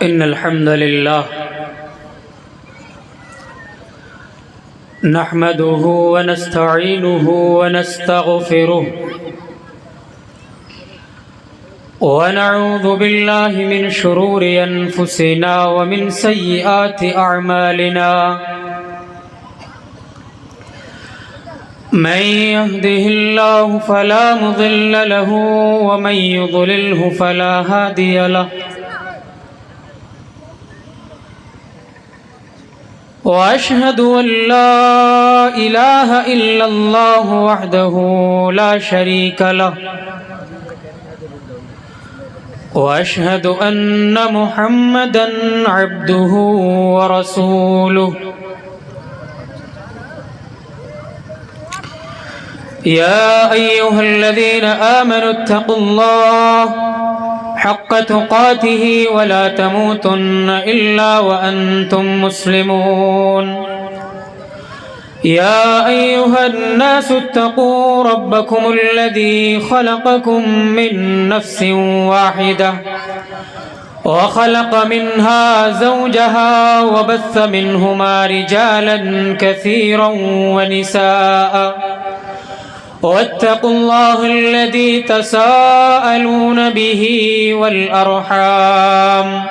إن الحمد لله نحمده ونستعينه ونستغفره ونعوذ بالله من شرور أنفسنا ومن سيئات أعمالنا من يهده الله فلا مضل له ومن يضلله فلا هادي له وأشهد أن لا إله إلا الله وحده لا شريك له وأشهد أن محمدا عبده ورسوله يا أيها الذين آمنوا اتقوا الله حق تقاته ولا تموتن إلا وأنتم مسلمون يا أيها الناس اتقوا ربكم الذي خلقكم من نفس واحدة وخلق منها زوجها وبث منهما رجالا كثيرا ونساء واتقوا الله الذي تساءلون به والأرحام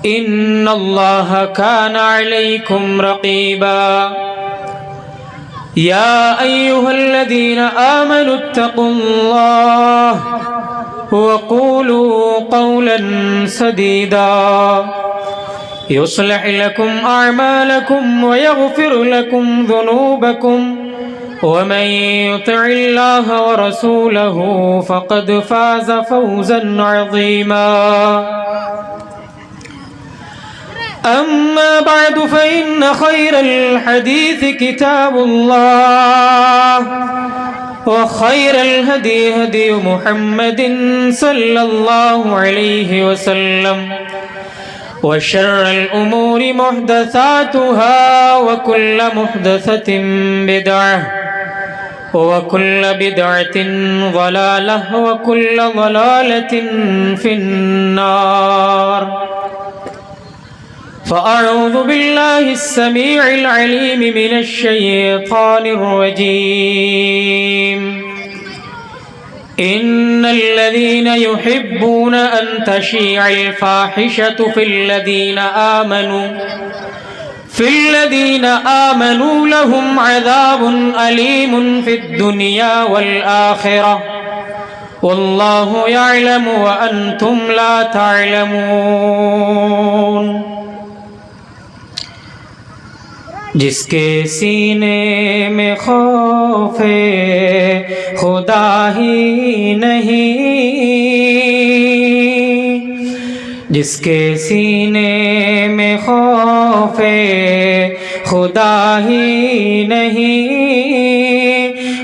إن الله كان عليكم رقيبا يا أيها الذين آمنوا اتقوا الله وقولوا قولا سديدا يصلح لكم أعمالكم ويغفر لكم ذنوبكم ومن يطع الله ورسوله فقد فاز فوزا عظيما أما بعد فإن خير الحديث كتاب الله وخير الهدي هدي محمد صلى الله عليه وسلم وشر الأمور محدثاتها وكل محدثة بدعة وكل بدعة ضلالة وكل ضلالة في النار فأعوذ بالله السميع العليم من الشيطان الرجيم إن الذين يحبون أن تشيع الفاحشة في الذين آمنوا لهم عذاب أليم في الدنيا والآخرة والله يعلم وأنتم لا تعلمون جس کے سینے میں خوف خدا ہی نہیں، جس کے سینے میں خوف خدا ہی نہیں،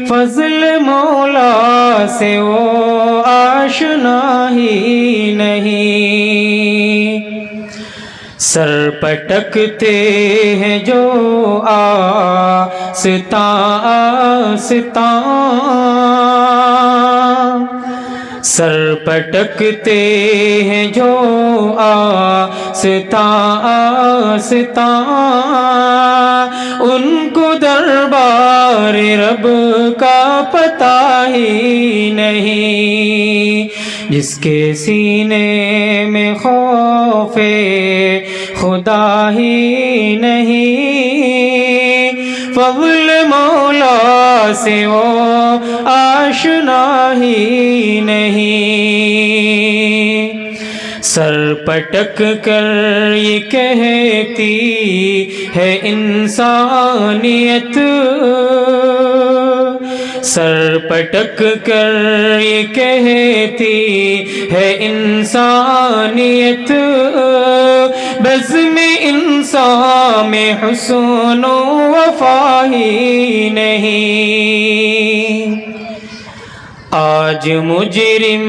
فضل مولا سے وہ آشنا ہی نہیں۔ سر پٹکتے ہیں جو آستاں آستاں، سر پٹکتے ہیں جو آستاں آستاں، ان کو دربار رب کا پتہ ہی نہیں۔ جس کے سینے میں خوف خدا ہی نہیں، فضل مولا سے وہ آشنا ہی نہیں۔ سر پٹک کر یہ کہتی ہے انسانیت، سر پٹک کر یہ کہتی ہے انسانیت، بزم انسان میں حسن و وفا ہی نہیں۔ آج مجرم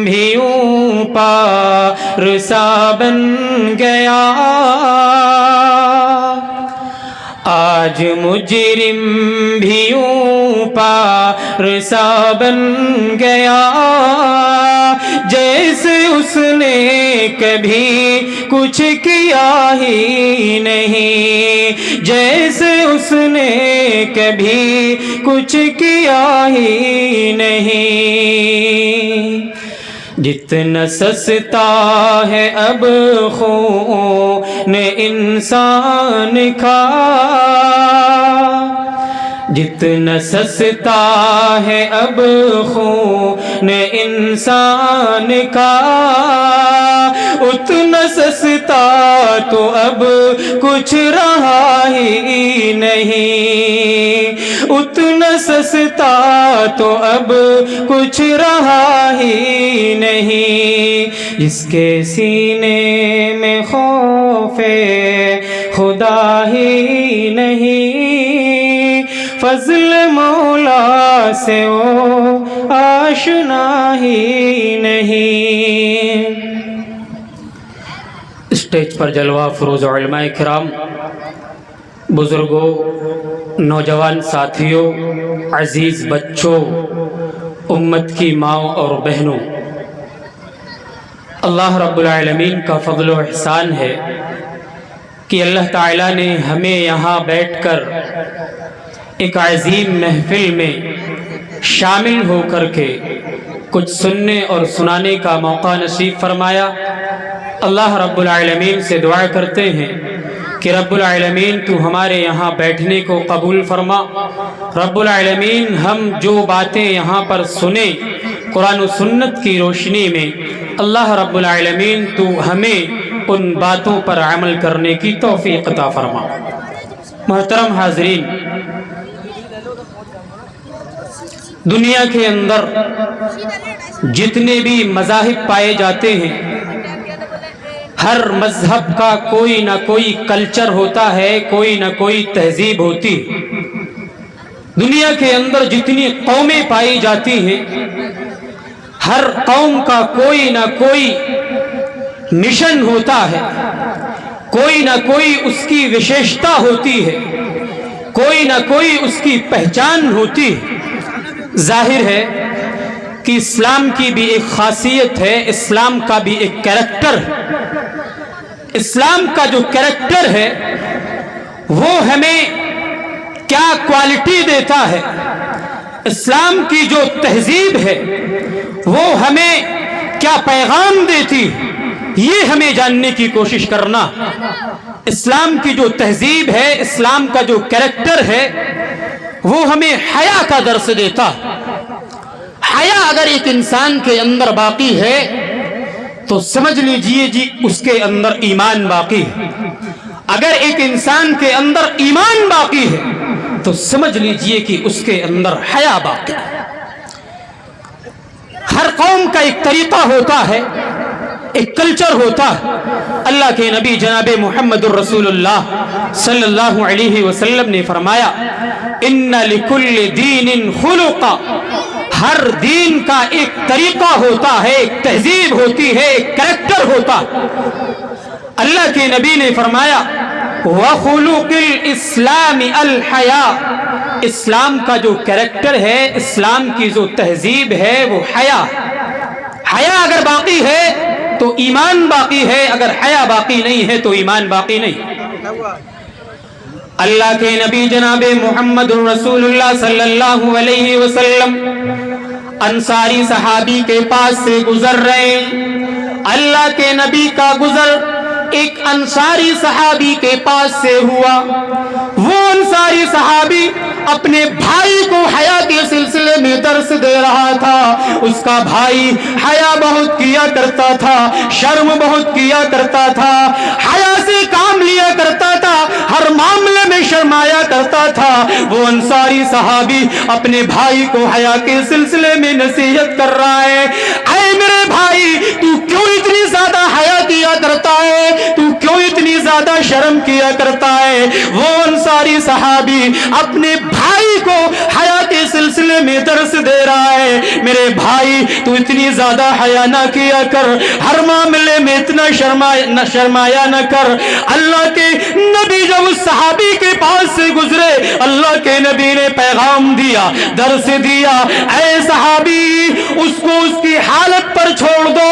بھی یوں پارسا بن گیا، آج مجرم بھی یوں پارسا بن گیا، جیسے اس نے کبھی کچھ کیا ہی نہیں، جیسے اس نے کبھی کچھ کیا ہی نہیں۔ جتنا سستا ہے اب خون انسان کا، جتنا سستا ہے اب خون انسان کا، اتنا سستا تو اب کچھ رہا ہی نہیں، اتنا سستا تو اب کچھ رہا ہی نہیں۔ جس کے سینے میں خوف خدا ہی نہیں، فضل مولا سے وہ آشنا ہی نہیں۔ اسٹیج پر جلوہ فروز علماء کرام، بزرگوں، نوجوان ساتھیوں، عزیز بچوں، امت کی ماؤں اور بہنوں، اللہ رب العالمین کا فضل و احسان ہے کہ اللہ تعالیٰ نے ہمیں یہاں بیٹھ کر ایک عظیم محفل میں شامل ہو کر کے کچھ سننے اور سنانے کا موقع نصیب فرمایا۔ اللہ رب العالمین سے دعا کرتے ہیں کہ رب العالمین تو ہمارے یہاں بیٹھنے کو قبول فرما۔ رب العالمین ہم جو باتیں یہاں پر سنیں قرآن و سنت کی روشنی میں، اللہ رب العالمین تو ہمیں ان باتوں پر عمل کرنے کی توفیق عطا فرما۔ محترم حاضرین، دنیا کے اندر جتنے بھی مذاہب پائے جاتے ہیں، ہر مذہب کا کوئی نہ کوئی کلچر ہوتا ہے، کوئی نہ کوئی تہذیب ہوتی ہے۔ دنیا کے اندر جتنی قومیں پائی جاتی ہیں، ہر قوم کا کوئی نہ کوئی مشن ہوتا ہے، کوئی نہ کوئی اس کی وشیشتا ہوتی ہے، کوئی نہ کوئی اس کی پہچان ہوتی ہے۔ ظاہر ہے کہ اسلام کی بھی ایک خاصیت ہے، اسلام کا بھی ایک کریکٹر ہے۔ اسلام کا جو کریکٹر ہے وہ ہمیں کیا کوالٹی دیتا ہے، اسلام کی جو تہذیب ہے وہ ہمیں کیا پیغام دیتی، یہ ہمیں جاننے کی کوشش کرنا۔ اسلام کی جو تہذیب ہے، اسلام کا جو کریکٹر ہے، وہ ہمیں حیا کا درس دیتا۔ حیا اگر ایک انسان کے اندر باقی ہے تو سمجھ لیجئے جی اس کے اندر ایمان باقی ہے۔ اگر ایک انسان کے اندر ایمان باقی ہے تو سمجھ لیجئے کہ اس کے اندر حیا باقی ہے۔ ہر قوم کا ایک طریقہ ہوتا ہے، ایک کلچر ہوتا ہے۔ اللہ کے نبی جناب محمد الرسول اللہ صلی اللہ علیہ وسلم نے فرمایا، ان لکل دین خلقا، ہر دین کا ایک طریقہ ہوتا ہے، ایک تہذیب ہوتی ہے، ایک کریکٹر ہوتا ہے۔ اللہ کے نبی نے فرمایا، وَخُلُقِ الْإِسْلَامِ الْحَيَاءُ، اسلام کا جو کریکٹر ہے، اسلام کی جو تہذیب ہے وہ حیا۔ حیا اگر باقی ہے تو ایمان باقی ہے، اگر حیا باقی نہیں ہے تو ایمان باقی نہیں۔ اللہ کے نبی جناب محمد رسول اللہ صلی اللہ علیہ وسلم انصاری صحابی کے پاس سے گزر رہے ہیں۔ اللہ کے نبی کا گزر ایک انصاری صحابی کے پاس سے ہوا۔ وہ انصاری صحابی اپنے بھائی کو حیا کے سلسلے میں درس دے رہا تھا۔ اس کا بھائی حیا بہت کیا کرتا تھا، شرم بہت کیا کرتا تھا، حیا سے کام لیا کرتا تھا، ہر معاملے میں شرمایا کرتا تھا۔ وہ انصاری صحابی اپنے بھائی کو حیا کے سلسلے میں نصیحت کر رہا ہے، اے میرے بھائی، تو کیوں اتنی زیادہ حیا کیا کرتا ہے، تو کیوں اتنی زیادہ شرم کیا کرتا ہے؟ وہ انصاری صحابی اپنے بھائی کو حیا کے سلسلے میں درس دے رہا ہے، میرے بھائی تو اتنی زیادہ حیا نہ کیا کر، ہر معاملے میں اتنا شرمایا نہ کر۔ اللہ کے نبی جب اس صحابی کے پاس سے گزرے، اللہ کے نبی نے پیغام دیا، درس دیا، اے صحابی، اس کو اس کی حالت پر چھوڑ دو،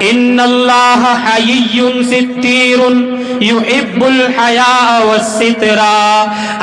ان اللہ حیی ستیر یحب الحیاء والستر.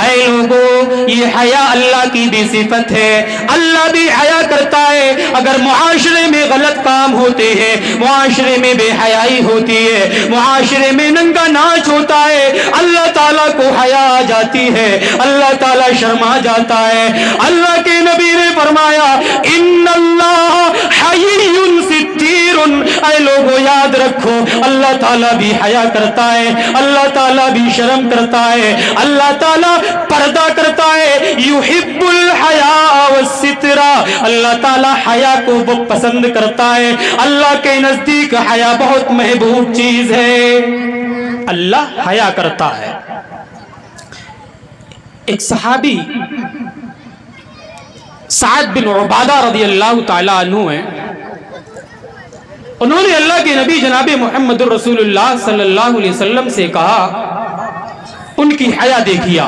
اے لوگو یہ حیا اللہ کی بھی صفت ہے, اللہ بھی حیا کرتا ہے. اگر معاشرے میں غلط کام ہوتے ہیں, معاشرے میں بے حیائی ہوتی ہے, معاشرے میں ننگا ناچ ہوتا ہے, اللہ تعالیٰ کو حیا آ جاتی ہے, اللہ تعالیٰ شرما جاتا ہے. اللہ کے نبی نے فرمایا ان اللہ حیی ستیر. اے لوگوں یاد رکھو اللہ تعالیٰ بھی حیا کرتا ہے, اللہ تعالیٰ بھی شرم کرتا ہے, اللہ تعالیٰ پردہ کرتا ہے. یحب الحیاء والستر. اللہ تعالیٰ حیا کو وہ پسند کرتا ہے. اللہ کے نزدیک حیا بہت محبوب چیز ہے, اللہ حیا کرتا ہے. ایک صحابی سعد بن عبادہ رضی اللہ تعالیٰ عنہ ہیں, انہوں نے اللہ کے نبی جناب محمد رسول اللہ صلی اللہ علیہ وسلم سے کہا ان کی حیا دیکھیا,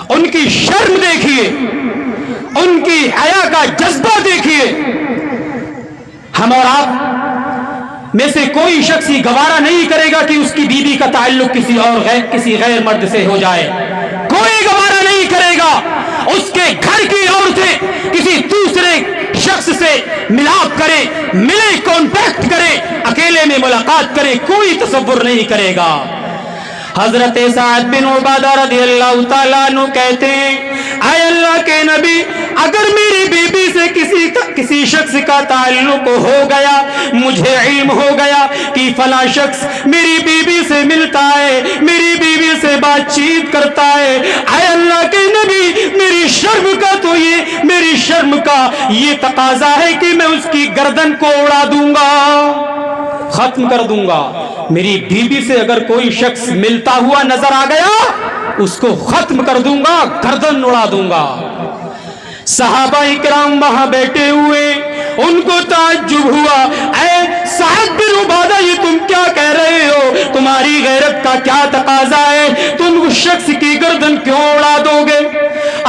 ان کی شرم دیکھیے, ان کی حیا کا جذبہ دیکھیے. ہم اور آپ میں سے کوئی شخص ہی گوارا نہیں کرے گا کہ اس کی بیوی کا تعلق کسی غیر مرد سے ہو جائے. کوئی گوارا نہیں کرے گا اس کے گھر کی عورتیں کسی دوسرے شخص سے ملاپ کرے, ملے, کانٹیکٹ کرے, اکیلے میں ملاقات کرے, کوئی تصور نہیں کرے گا. حضرت سعد بن عبادہ رضی اللہ تعالیٰ عنہ کہتے ہیں اے اللہ کے نبی اگر میری بیوی سے کسی شخص کا تعلق ہو گیا, مجھے علم ہو گیا کہ فلاں شخص میری بیوی سے ملتا ہے, میری بیوی سے بات چیت کرتا ہے, اے اللہ کے نبی میری شرم کا یہ تقاضا ہے کہ میں اس کی گردن کو اڑا دوں گا, ختم کر دوں گا. میری بیوی سے اگر کوئی شخص ملتا ہوا نظر آ گیا اس کو ختم کر دوں گا, گردن اڑا دوں گا. صحابہ اکرام وہاں بیٹھے ہوئے, ان کو تعجب ہوا اے سعد بن عبادہ یہ تم کیا کہہ رہے ہو, تمہاری غیرت کا کیا تقاضا ہے, تم اس شخص کی گردن کیوں اڑا دو گے.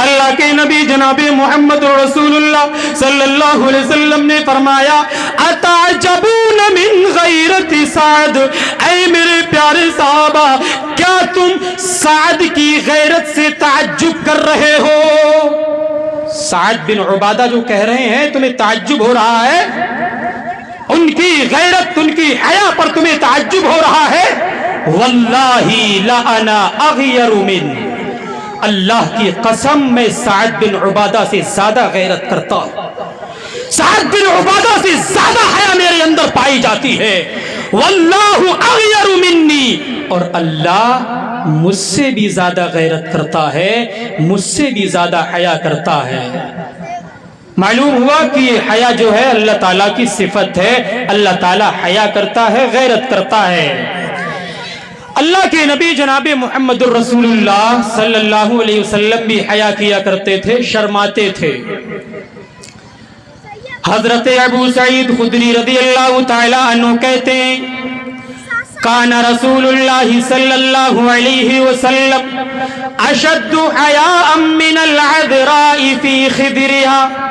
اللہ کے نبی جناب محمد رسول اللہ صلی اللہ علیہ وسلم نے فرمایا اتعجبون من غیرت سعد. اے میرے پیارے صحابہ کیا تم سعد کی غیرت سے تعجب کر رہے ہو؟ سعد بن عبادہ جو کہہ رہے ہیں تمہیں تعجب ہو رہا ہے, ان کی غیرت, ان کی حیا پر تمہیں تعجب ہو رہا ہے. واللہ لأنا اغیر من, اللہ کی قسم میں سعد بن عبادہ سے زیادہ غیرت کرتا ہوں, سعد بن عبادہ سے زیادہ حیا میرے اندر پائی جاتی ہے. واللہ اغیر منی, اور اللہ مجھ سے بھی زیادہ غیرت کرتا ہے, مجھ سے بھی زیادہ حیا کرتا ہے. معلوم ہوا کہ یہ حیا جو ہے اللہ تعالیٰ کی صفت ہے, اللہ تعالیٰ حیا کرتا ہے, غیرت کرتا ہے. اللہ کے نبی جناب محمد الرسول اللہ صلی اللہ علیہ وسلم بھی حیا کیا کرتے تھے, شرماتے تھے. حضرت ابو سعید خدری رضی اللہ تعالی عنہ کہتے ہیں کان رسول اللہ صلی اللہ علیہ وسلم اشد حیاء من العذراء فی خدرها.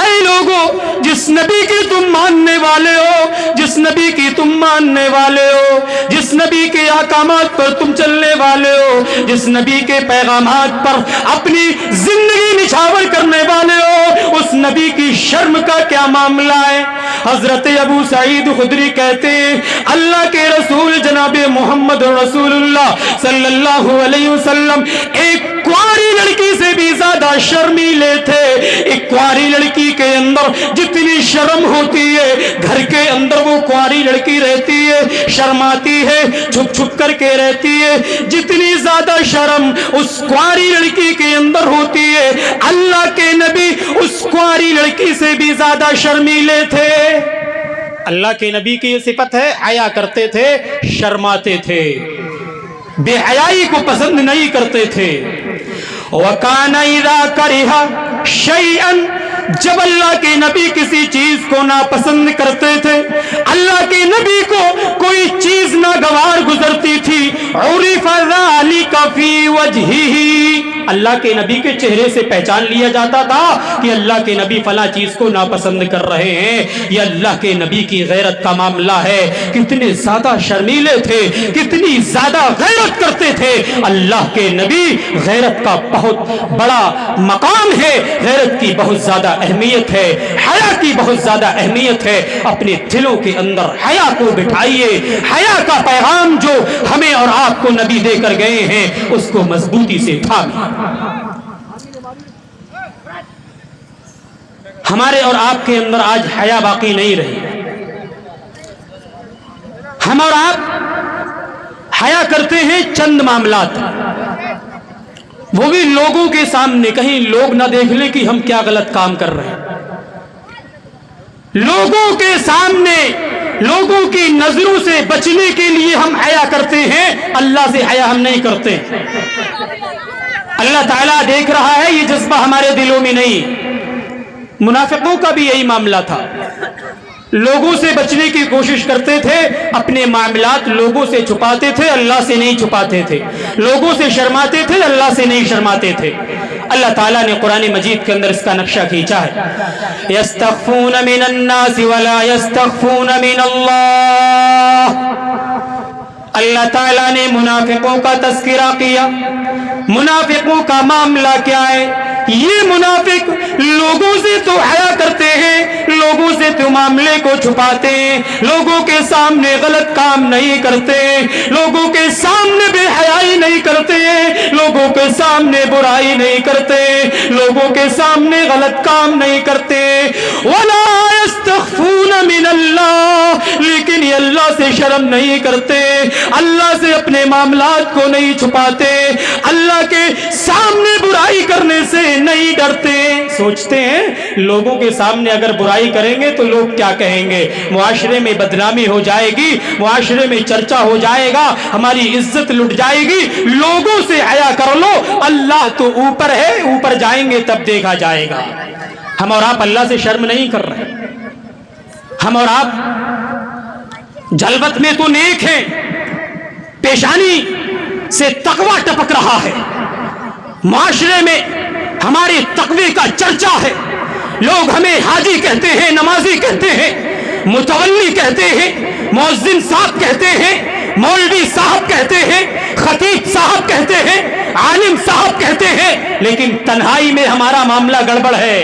اے لوگو جس نبی کی تم ماننے والے ہو, جس نبی کی تم ماننے والے ہو, جس نبی کے احکامات پر تم چلنے والے ہو, جس نبی کے پیغامات پر اپنی زندگی نچھاور کرنے والے ہو, اس نبی کی شرم کا کیا معاملہ ہے. حضرت ابو سعید خدری کہتے ہیں اللہ کے رسول جناب محمد رسول اللہ صلی اللہ علیہ وسلم ایک کواری لڑکی سے بھی زیادہ شرمیلے تھے. ایک کواری لڑکی کے اندر جتنی شرم ہوتی ہے, گھر کے اندر وہ کواری لڑکی رہتی ہے, شرماتی ہے, چھپ چھپ کر کے رہتی ہے, جتنی زیادہ شرم اس کواری لڑکی کے اندر ہوتی ہے, اللہ کے نبی اس کواری لڑکی سے بھی زیادہ شرمیلے تھے. اللہ کے نبی کی یہ صفت ہے, حیا کرتے تھے, شرماتے تھے, بے حیائی کو پسند نہیں کرتے تھے. وَكَانَ إِذَا كَرِهَ شَيْئًا, جب اللہ کے نبی کسی چیز کو ناپسند کرتے تھے, اللہ کے نبی کو کوئی چیز ناگوار گزرتی تھی, عُرِفَ ذَلِكَ فِي وَجْهِهِ, اللہ کے نبی کے چہرے سے پہچان لیا جاتا تھا کہ اللہ کے نبی فلاں چیز کو ناپسند کر رہے ہیں. یہ اللہ کے نبی کی غیرت کا معاملہ ہے. کتنے زیادہ شرمیلے تھے, کتنی زیادہ غیرت کرتے تھے. اللہ کے نبی, غیرت کا بہت بڑا مقام ہے, غیرت کی بہت زیادہ اہمیت ہے, حیا کی بہت زیادہ اہمیت ہے. اپنے دلوں کے اندر حیا کو بٹھائیے. حیا کا پیغام جو ہمیں اور آپ کو نبی دے کر گئے ہیں اس کو مضبوطی سے تھامیں. ہمارے اور آپ کے اندر آج حیا باقی نہیں رہی. ہم اور آپ حیا کرتے ہیں چند معاملات, وہ بھی لوگوں کے سامنے, کہیں لوگ نہ دیکھ لیں کہ ہم کیا غلط کام کر رہے ہیں. لوگوں کے سامنے, لوگوں کی نظروں سے بچنے کے لیے ہم حیا کرتے ہیں, اللہ سے حیا ہم نہیں کرتے. اللہ تعالیٰ دیکھ رہا ہے, یہ جذبہ ہمارے دلوں میں نہیں. منافقوں کا بھی یہی معاملہ تھا. لوگوں سے بچنے کی کوشش کرتے تھے, اپنے معاملات لوگوں سے چھپاتے تھے, اللہ سے نہیں چھپاتے تھے. لوگوں سے شرماتے تھے, اللہ سے نہیں شرماتے تھے. اللہ تعالیٰ نے قرآن مجید کے اندر اس کا نقشہ کھینچا ہے. یستخفون من الناس ولا یستخفون من اللہ. اللہ تعالیٰ نے منافقوں کا تذکرہ کیا. منافقوں کا معاملہ کیا ہے؟ یہ منافق لوگوں سے تو حیا کرتے ہیں, لوگوں سے تو معاملے کو چھپاتے ہیں, لوگوں کے سامنے غلط کام نہیں کرتے, لوگوں کے سامنے بے حیائی نہیں کرتے, لوگوں کے سامنے برائی نہیں کرتے, لوگوں کے سامنے غلط کام نہیں کرتے. ولا یستخفون من اللہ, لیکن یہ اللہ سے شرم نہیں کرتے, اللہ سے اپنے معاملات کو نہیں چھپاتے, اللہ کے سامنے برائی کرنے سے نہیں ڈرتے. سوچتے ہیں لوگوں کے سامنے اگر برائی کریں گے تو لوگ کیا کہیں گے, معاشرے میں بدنامی ہو جائے گی, معاشرے میں چرچا ہو جائے گا, ہماری عزت لٹ جائے گی. لوگوں سے حیا کر لو, اللہ تو اوپر ہے, اوپر جائیں گے تب دیکھا جائے گا. ہم اور آپ اللہ سے شرم نہیں کر رہے. ہم اور آپ جلوت میں تو نیک ہیں, پیشانی سے تقوی ٹپک رہا ہے, معاشرے میں ہمارے تقوی کا چرچا ہے. لوگ ہمیں حاجی کہتے ہیں, نمازی کہتے ہیں, متولی کہتے ہیں, مؤذن صاحب کہتے ہیں, مولوی صاحب کہتے ہیں, خطیب صاحب کہتے ہیں, عالم صاحب کہتے ہیں, لیکن تنہائی میں ہمارا معاملہ گڑبڑ ہے.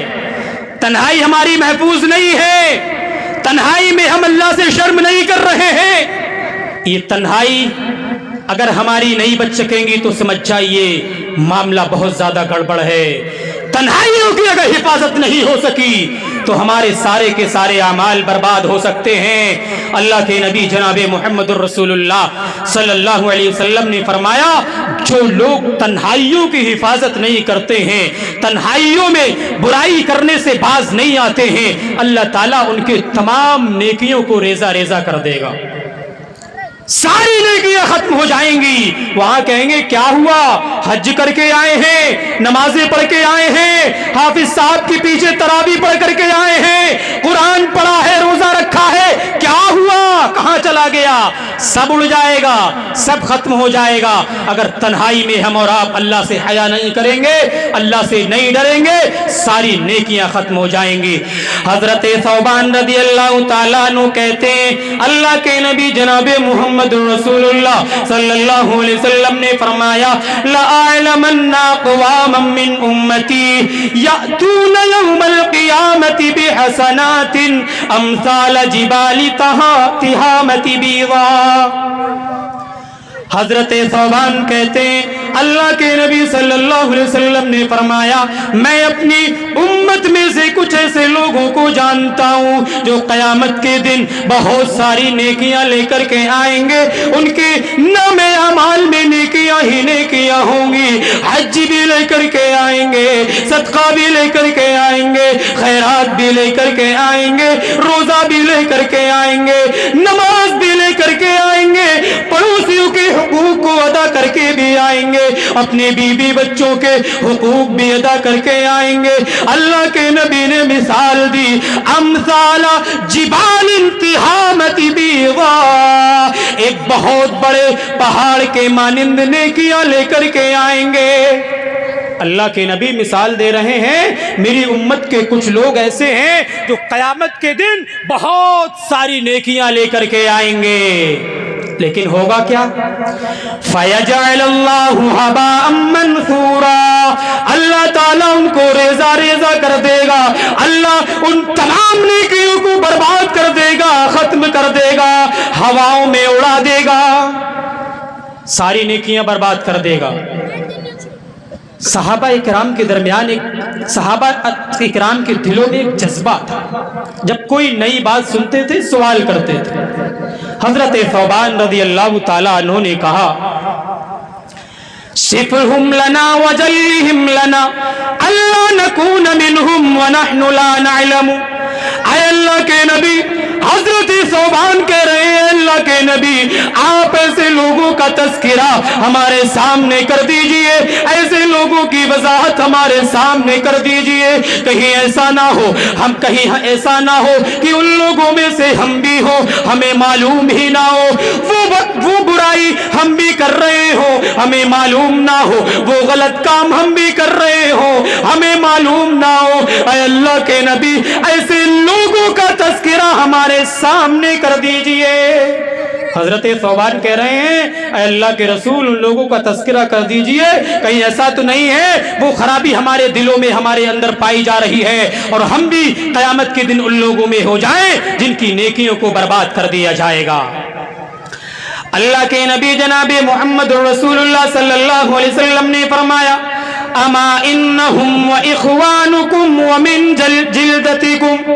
تنہائی ہماری محفوظ نہیں ہے, تنہائی میں ہم اللہ سے شرم نہیں کر رہے ہیں. یہ تنہائی اگر ہماری نہیں بچ سکیں گی تو سمجھ جائیے معاملہ بہت زیادہ گڑبڑ ہے. تنہائیوں کی اگر حفاظت نہیں ہو سکی تو ہمارے سارے کے سارے اعمال برباد ہو سکتے ہیں. اللہ کے نبی جناب محمد الرسول اللہ صلی اللہ علیہ وسلم نے فرمایا, جو لوگ تنہائیوں کی حفاظت نہیں کرتے ہیں, تنہائیوں میں برائی کرنے سے باز نہیں آتے ہیں, اللہ تعالیٰ ان کے تمام نیکیوں کو ریزہ ریزہ کر دے گا. ساری نیکیاں ختم ہو جائیں گی. وہاں کہیں گے کیا ہوا, حج کر کے آئے ہیں, نمازیں پڑھ کے آئے ہیں, حافظ صاحب کے پیچھے تراویح پڑھ کر کے آئے ہیں, قرآن پڑھا ہے, روزہ رکھا ہے, کیا ہوا, کہاں چلا گیا؟ سب اڑ جائے گا, سب ختم ہو جائے گا. اگر تنہائی میں ہم اور آپ اللہ سے حیا نہیں کریں گے, اللہ سے نہیں ڈریں گے, ساری نیکیاں ختم ہو جائیں گی. حضرت ثوبان رضی اللہ تعالیٰ عنہ کہتے ہیں, اللہ کے نبی جناب محمد رسول اللہ صلی اللہ علیہ وسلم نے فرمایا, لَأَعْلَمَنَّ أَقْوَامًا مِّنْ أُمَّتِي يَأْتُونَ يَوْمَ الْقِيَامَةِ بِحَسَنَاتٍ أَمْثَالَ جِبَالِ تِهَامَةِ بِيضَاءٍ. حضرت ثوبان کہتے ہیں, اللہ کے نبی صلی اللہ علیہ وسلم نے فرمایا, میں اپنی امت میں سے کچھ ایسے لوگوں کو جانتا ہوں جو قیامت کے دن بہت ساری نیکیاں لے کر کے آئیں گے. ان کے نام اعمال میں نیکیاں ہی نیکیاں ہوں گی. حج بھی لے کر کے آئیں گے, صدقہ بھی لے کر کے آئیں گے, خیرات بھی لے کر کے آئیں گے, روزہ بھی لے کر کے آئیں گے, نماز بھی لے کر کے آئیں گے, پڑوسیوں کے حقوق کو ادا کر کے بھی آئیں گے, اپنے بیوی بچوں کے حقوق بھی ادا کر کے آئیں گے. اللہ کے نبی نے مثال دی, امثال جبال تہامۃ بیضاء, ایک بہت بڑے پہاڑ کے مانند نیکیاں لے کر کے آئیں گے. اللہ کے نبی مثال دے رہے ہیں میری امت کے کچھ لوگ ایسے ہیں جو قیامت کے دن بہت ساری نیکیاں لے کر کے آئیں گے، لیکن ہوگا کیا؟ فَيَجْعَلَ اللَّهُ هَبَاءً مَّنثُورًا، اللہ تعالیٰ ان کو ریزہ ریزہ کر دے گا، اللہ ان تمام نیکیوں کو برباد کر دے گا، ختم کر دے گا، ہواؤں میں اڑا دے گا، ساری نیکیاں برباد کر دے گا۔ صحابہ اکرام کے درمیان صحابہ اکرام کے دلوں میں ایک جذبہ تھا، جب کوئی نئی بات سنتے تھے سوال کرتے تھے۔ حضرت ثوبان رضی اللہ تعالیٰ عنہ نے کہا صفہم لنا وجلہم لنا اللہ نکون منہم ونحن لا نعلم۔ اے اللہ کے نبی، حضرت ثوبان کہہ رہے ہیں اللہ کے نبی آپ ایسے لوگوں کا تذکرہ ہمارے سامنے کر دیجئے، ایسے لوگوں کی وضاحت ہمارے سامنے کر دیجئے، کہیں ایسا نہ ہو ایسا نہ ہو کہ ان لوگوں میں سے ہم بھی ہو، ہمیں معلوم ہی نہ ہو، وہ برائی ہم بھی کر رہے ہو ہمیں معلوم نہ ہو، وہ غلط کام ہم بھی کر رہے ہو ہمیں معلوم نہ ہو۔ اے اللہ کے نبی ایسے لوگوں کا تذکرہ ہمارے سامنے کر دیجئے۔ حضرت ثوبان کہہ رہے ہیں اے اللہ کے رسول ان لوگوں کا تذکرہ کر دیجئے، کہیں ایسا تو نہیں ہے وہ خرابی ہمارے دلوں میں ہمارے اندر پائی جا رہی ہے اور ہم بھی قیامت کے دن ان لوگوں میں ہو جائیں جن کی نیکیوں کو برباد کر دیا جائے گا۔ اللہ کے نبی جناب محمد رسول اللہ صلی اللہ علیہ وسلم نے فرمایا اما انہم و اخوانکم ومن جلدتکم،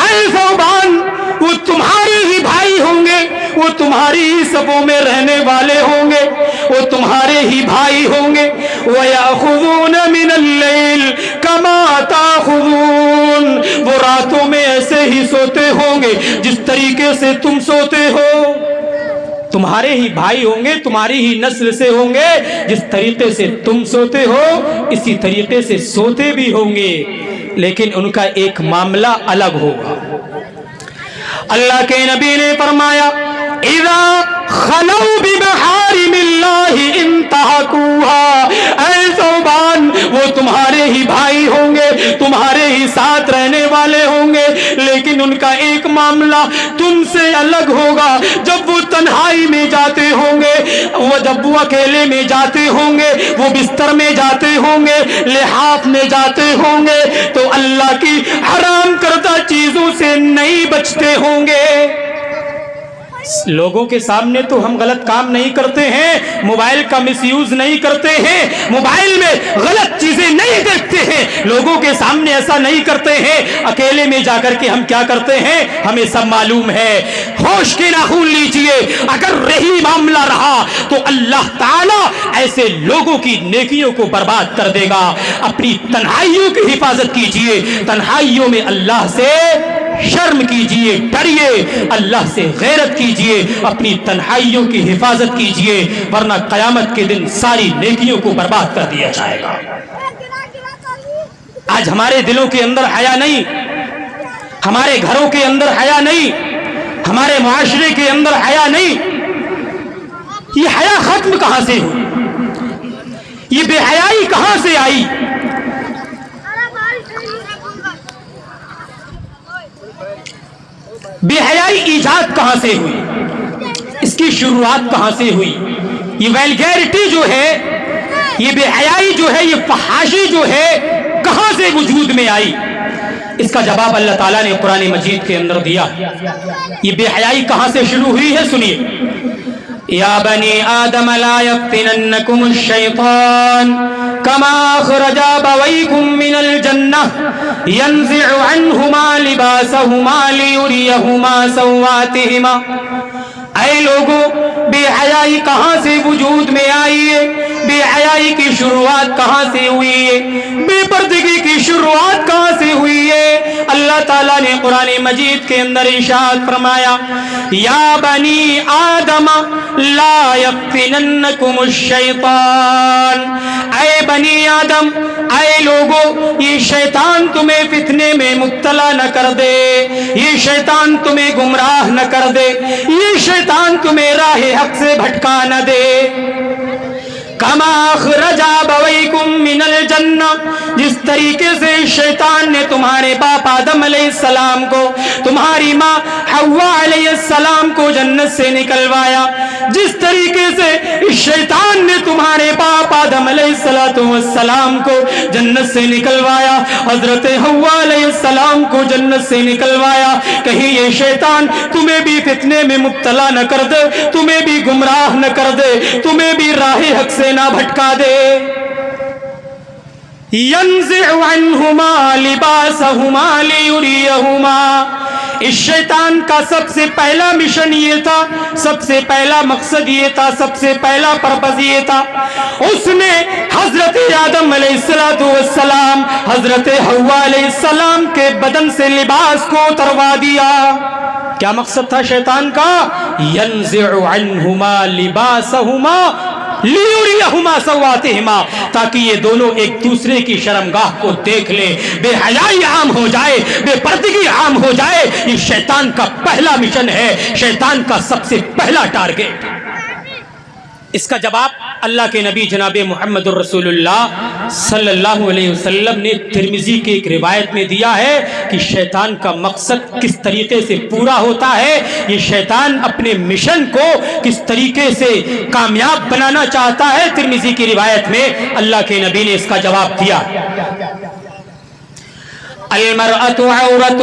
اے ثوبان وہ تمہارے ہی بھائی ہوں گے، وہ تمہاری ہی صفوں میں رہنے والے ہوں گے، وہ تمہارے ہی بھائی ہوں گے، وَيَأْخُذُونَ مِنَ اللَّيْلِ كَمَا تَأْخُذُونَ، وہ راتوں میں ایسے ہی سوتے ہوں گے جس طریقے سے تم سوتے ہو، تمہارے ہی بھائی ہوں گے، تمہاری ہی نسل سے ہوں گے، جس طریقے سے تم سوتے ہو اسی طریقے سے سوتے بھی ہوں گے، لیکن ان کا ایک معاملہ الگ ہوگا۔ اللہ کے نبی نے فرمایا اذا خلو بمحارم اللہ انتہکوها، اے ثوبان وہ تمہارے ہی بھائی ہوں گے، تمہارے ہی ساتھ رہنے والے ہوں گے، لیکن ان کا ایک معاملہ تم سے الگ ہوگا۔ جب وہ تنہائی میں جاتے ہوں گے، جب وہ اکیلے میں جاتے ہوں گے، وہ بستر میں جاتے ہوں گے، لحاف میں جاتے ہوں گے، تو اللہ کی حرام کردہ چیزوں سے نہیں بچتے ہوں گے۔ لوگوں کے سامنے تو ہم غلط کام نہیں کرتے ہیں، موبائل کا مس یوز نہیں کرتے ہیں، موبائل میں غلط چیزیں نہیں دیکھتے ہیں، لوگوں کے سامنے ایسا نہیں کرتے ہیں، اکیلے میں جا کر کے ہم کیا کرتے ہیں ہمیں سب معلوم ہے۔ ہوش کے ناخن لیجئے، اگر رہی معاملہ رہا تو اللہ تعالیٰ ایسے لوگوں کی نیکیوں کو برباد کر دے گا۔ اپنی تنہائیوں کی حفاظت کیجئے، تنہائیوں میں اللہ سے شرم کیجئے، ڈریے، اللہ سے غیرت کیجئے، اپنی تنہائیوں کی حفاظت کیجئے، ورنہ قیامت کے دن ساری نیکیوں کو برباد کر دیا جائے گا۔ آج ہمارے دلوں کے اندر حیا نہیں، ہمارے گھروں کے اندر حیا نہیں، ہمارے معاشرے کے اندر حیا نہیں، یہ حیا ختم کہاں سے ہوئی؟ یہ بے حیائی کہاں سے آئی؟ بے حیائی ایجاد کہاں سے ہوئی؟ اس کی شروعات کہاں سے ہوئی؟ یہ ویلگیرٹی جو ہے، یہ بے حیائی جو ہے، یہ فحاشی جو ہے، کہاں سے وجود میں آئی؟ اس کا جواب اللہ تعالیٰ نے قرآن مجید کے اندر دیا۔ یہ بے حیائی کہاں سے شروع ہوئی ہے سنیے۔ یا بنی آدم لا یفتننکم الشیطان کما اخرج ابویکم من الجنہ ینزع عنہما لباسہما لیریہما سوآتہما۔ اے لوگوں، بے حیائی کہاں سے وجود میں آئی ہے؟ بے حیائی کی شروعات کہاں سے ہوئی ہے؟ بے پردگی کی شروعات کہاں سے ہوئی ہے؟ اللہ تعالیٰ نے قرآن مجید کے اندر ارشاد فرمایا یا بنی آدم لا یفتننکم الشیطان، اے بنی آدم، اے لوگو، یہ شیطان تمہیں فتنے میں مبتلا نہ کر دے، یہ شیطان تمہیں گمراہ نہ کر دے، یہ شیطان تمہیں راہ حق سے بھٹکا نہ دے۔ کما اخرج ابویکم من الجنہ، جس طریقے سے شیطان نے تمہارے باپ آدم علیہ السلام کو، تمہاری ماں حوا علیہ السلام کو جنت سے نکلوایا، جس طریقے سے شیطان نے تمہارے باپ آدم علیہ السلام کو جنت سے نکلوایا، حضرت حوا علیہ السلام کو جنت سے نکلوایا، کہیں یہ شیطان تمہیں بھی فتنے میں مبتلا نہ کر دے، تمہیں بھی گمراہ نہ کر دے، تمہیں بھی راہ حق سے نہ بھٹکا دے۔ ينزع عنهما لباسهما ليريهما، اس شیطان کا سب سے پہلا مشن یہ تھا، سب سے پہلا مقصد یہ تھا، سب سے پہلا پرپس یہ تھا، اس نے حضرت آدم علیہ السلام، حضرت حوا علیہ السلام کے بدن سے لباس کو اتروا دیا۔ کیا مقصد تھا شیطان کا؟ ينزع عنهما لباسهما لیُرِیَہُما سَوْآتِہِمَا، تاکہ یہ دونوں ایک دوسرے کی شرمگاہ کو دیکھ لیں، بے حیائی عام ہو جائے، بے پردگی عام ہو جائے۔ یہ شیطان کا پہلا مشن ہے، شیطان کا سب سے پہلا ٹارگٹ۔ اس کا جواب اللہ کے نبی جناب محمد الرسول اللہ صلی اللہ علیہ وسلم نے ترمذی کی ایک روایت میں دیا ہے کہ شیطان کا مقصد کس طریقے سے پورا ہوتا ہے، یہ شیطان اپنے مشن کو کس طریقے سے کامیاب بنانا چاہتا ہے۔ ترمذی کی روایت میں اللہ کے نبی نے اس کا جواب دیا، المرأة عورة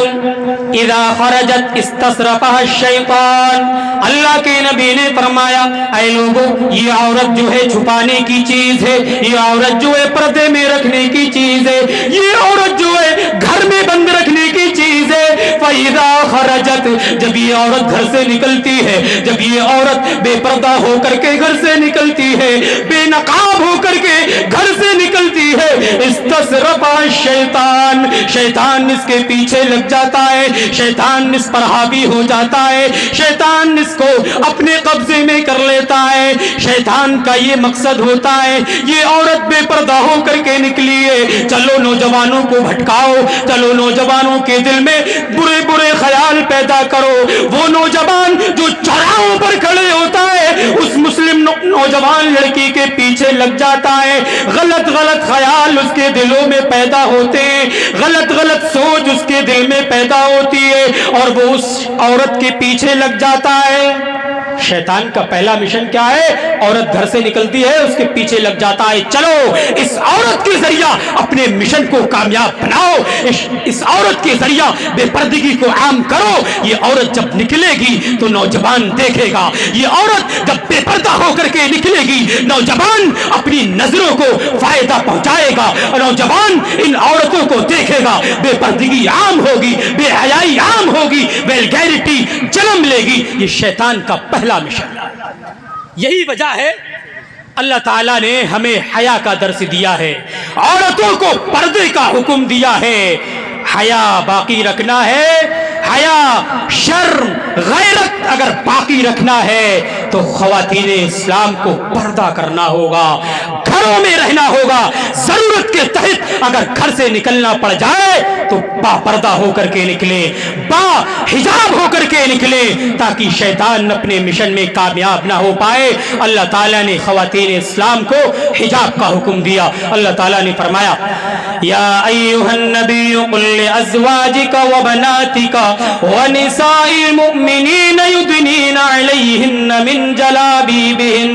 اذا خرجت استصرفها الشیطان، اللہ کے نبی نے فرمایا اے لوگو، یہ عورت جو ہے چھپانے کی چیز ہے، یہ عورت جو ہے پردے میں رکھنے کی چیز ہے، یہ عورت جو ہے گھر میں بند رکھنے کی چیز ہے۔ فَإِذَا خَرَجَتْ، جب یہ عورت گھر سے نکلتی ہے، جب یہ عورت بے پردہ ہو کر کے گھر سے نکلتی ہے، بے نقاب ہو کر کے گھر سے نکلتی ہے، استصرفها الشیطان، شیطان اس کے پیچھے لگ جاتا ہے، شیطان اس پر حاوی ہو جاتا ہے، شیطان اس کو اپنے قبضے میں کر لیتا ہے۔ شیطان کا یہ مقصد ہوتا ہے، یہ عورت بے پردہ ہو کر کے نکلی ہے، چلو نوجوانوں کو بھٹکاؤ، چلو نوجوانوں کے دل میں برے برے خیال پیدا کرو۔ وہ نوجوان جو چوراہوں پر کھڑے ہوتا ہے، اس مسلم نوجوان لڑکی کے پیچھے لگ جاتا ہے، غلط غلط خیال اس کے دلوں میں پیدا ہوتے ہیں، غلط غلط سوچ اس کے دل میں پیدا ہوتی ہے، اور وہ اس عورت کے پیچھے لگ جاتا ہے۔ شیطان کا پہلا مشن کیا ہے؟ عورت گھر سے نکلتی ہے، اس کے پیچھے لگ جاتا ہے، چلو اس عورت کے ذریعہ اپنے مشن کو کامیاب بناؤ، اس عورت کے ذریعہ بے پردگی کو عام کرو۔ یہ عورت جب نکلے گی تو نوجوان دیکھے گا، یہ عورت جب بے پردہ ہو کر کے نکلے گی، نوجوان اپنی نظروں کو فائدہ پہنچائے گا، نوجوان ان عورتوں کو دیکھے گا، بے پردگی عام ہوگی، بے حیائی عام ہوگی، ویلگیرٹی جنم لے گی۔ یہ شیطان کا پہلا مشن۔ یہی وجہ ہے اللہ تعالیٰ نے ہمیں حیا کا درس دیا ہے، عورتوں کو پردے کا حکم دیا ہے، حیا باقی رکھنا ہے۔ حیا، شرم، غیرت اگر باقی رکھنا ہے تو خواتین اسلام کو پردہ کرنا ہوگا، گھروں میں رہنا ہوگا، ضرورت کے تحت اگر گھر سے نکلنا پڑ جائے تو با پردہ ہو کر کے نکلے، با حجاب ہو کر کے نکلے، تاکہ شیطان اپنے مشن میں کامیاب نہ ہو پائے۔ اللہ تعالیٰ نے خواتین اسلام کو حجاب کا حکم دیا۔ اللہ تعالیٰ نے فرمایا یا ایھا النبی قل لازواجک وبناتک ونساء المؤمنین یدنین علیہن من جلابیبہن۔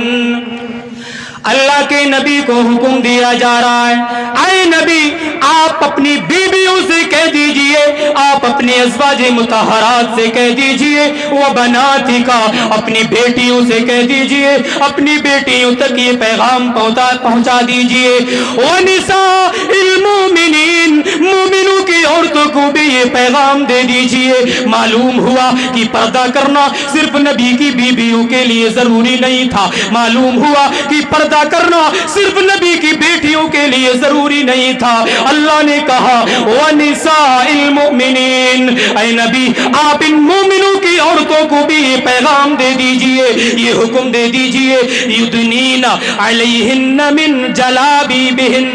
اللہ کے نبی کو حکم دیا جا رہا ہے، اے نبی آپ اپنی بیویوں سے کہہ دیجئے، آپ اپنی ازواج مطہرات سے کہہ دیجئے، وبناتک اپنی بیٹیوں سے کہہ دیجئے، اپنی بیٹیوں تک یہ پیغام پہنچا دیجئے، ونساء المؤمنین مومنوں کی عورتوں کو بھی یہ پیغام دے دیجئے۔ معلوم ہوا کہ پردہ کرنا صرف نبی کی بیویوں کے لیے ضروری نہیں تھا، معلوم ہوا کہ پردہ کرنا صرف نبی کی بیٹیوں کے لیے ضروری نہیں تھا۔ اللہ نے کہا وَنِسَاءِ الْمُؤْمِنِينَ، اے نبی آپ ان مومنوں کی عورتوں کو بھی یہ پیغام دے دیجئے، یہ حکم دے دیجئے، یُدْنِینَ عَلَیْہِنَّ مِن جَلَابِیبِہِنَ،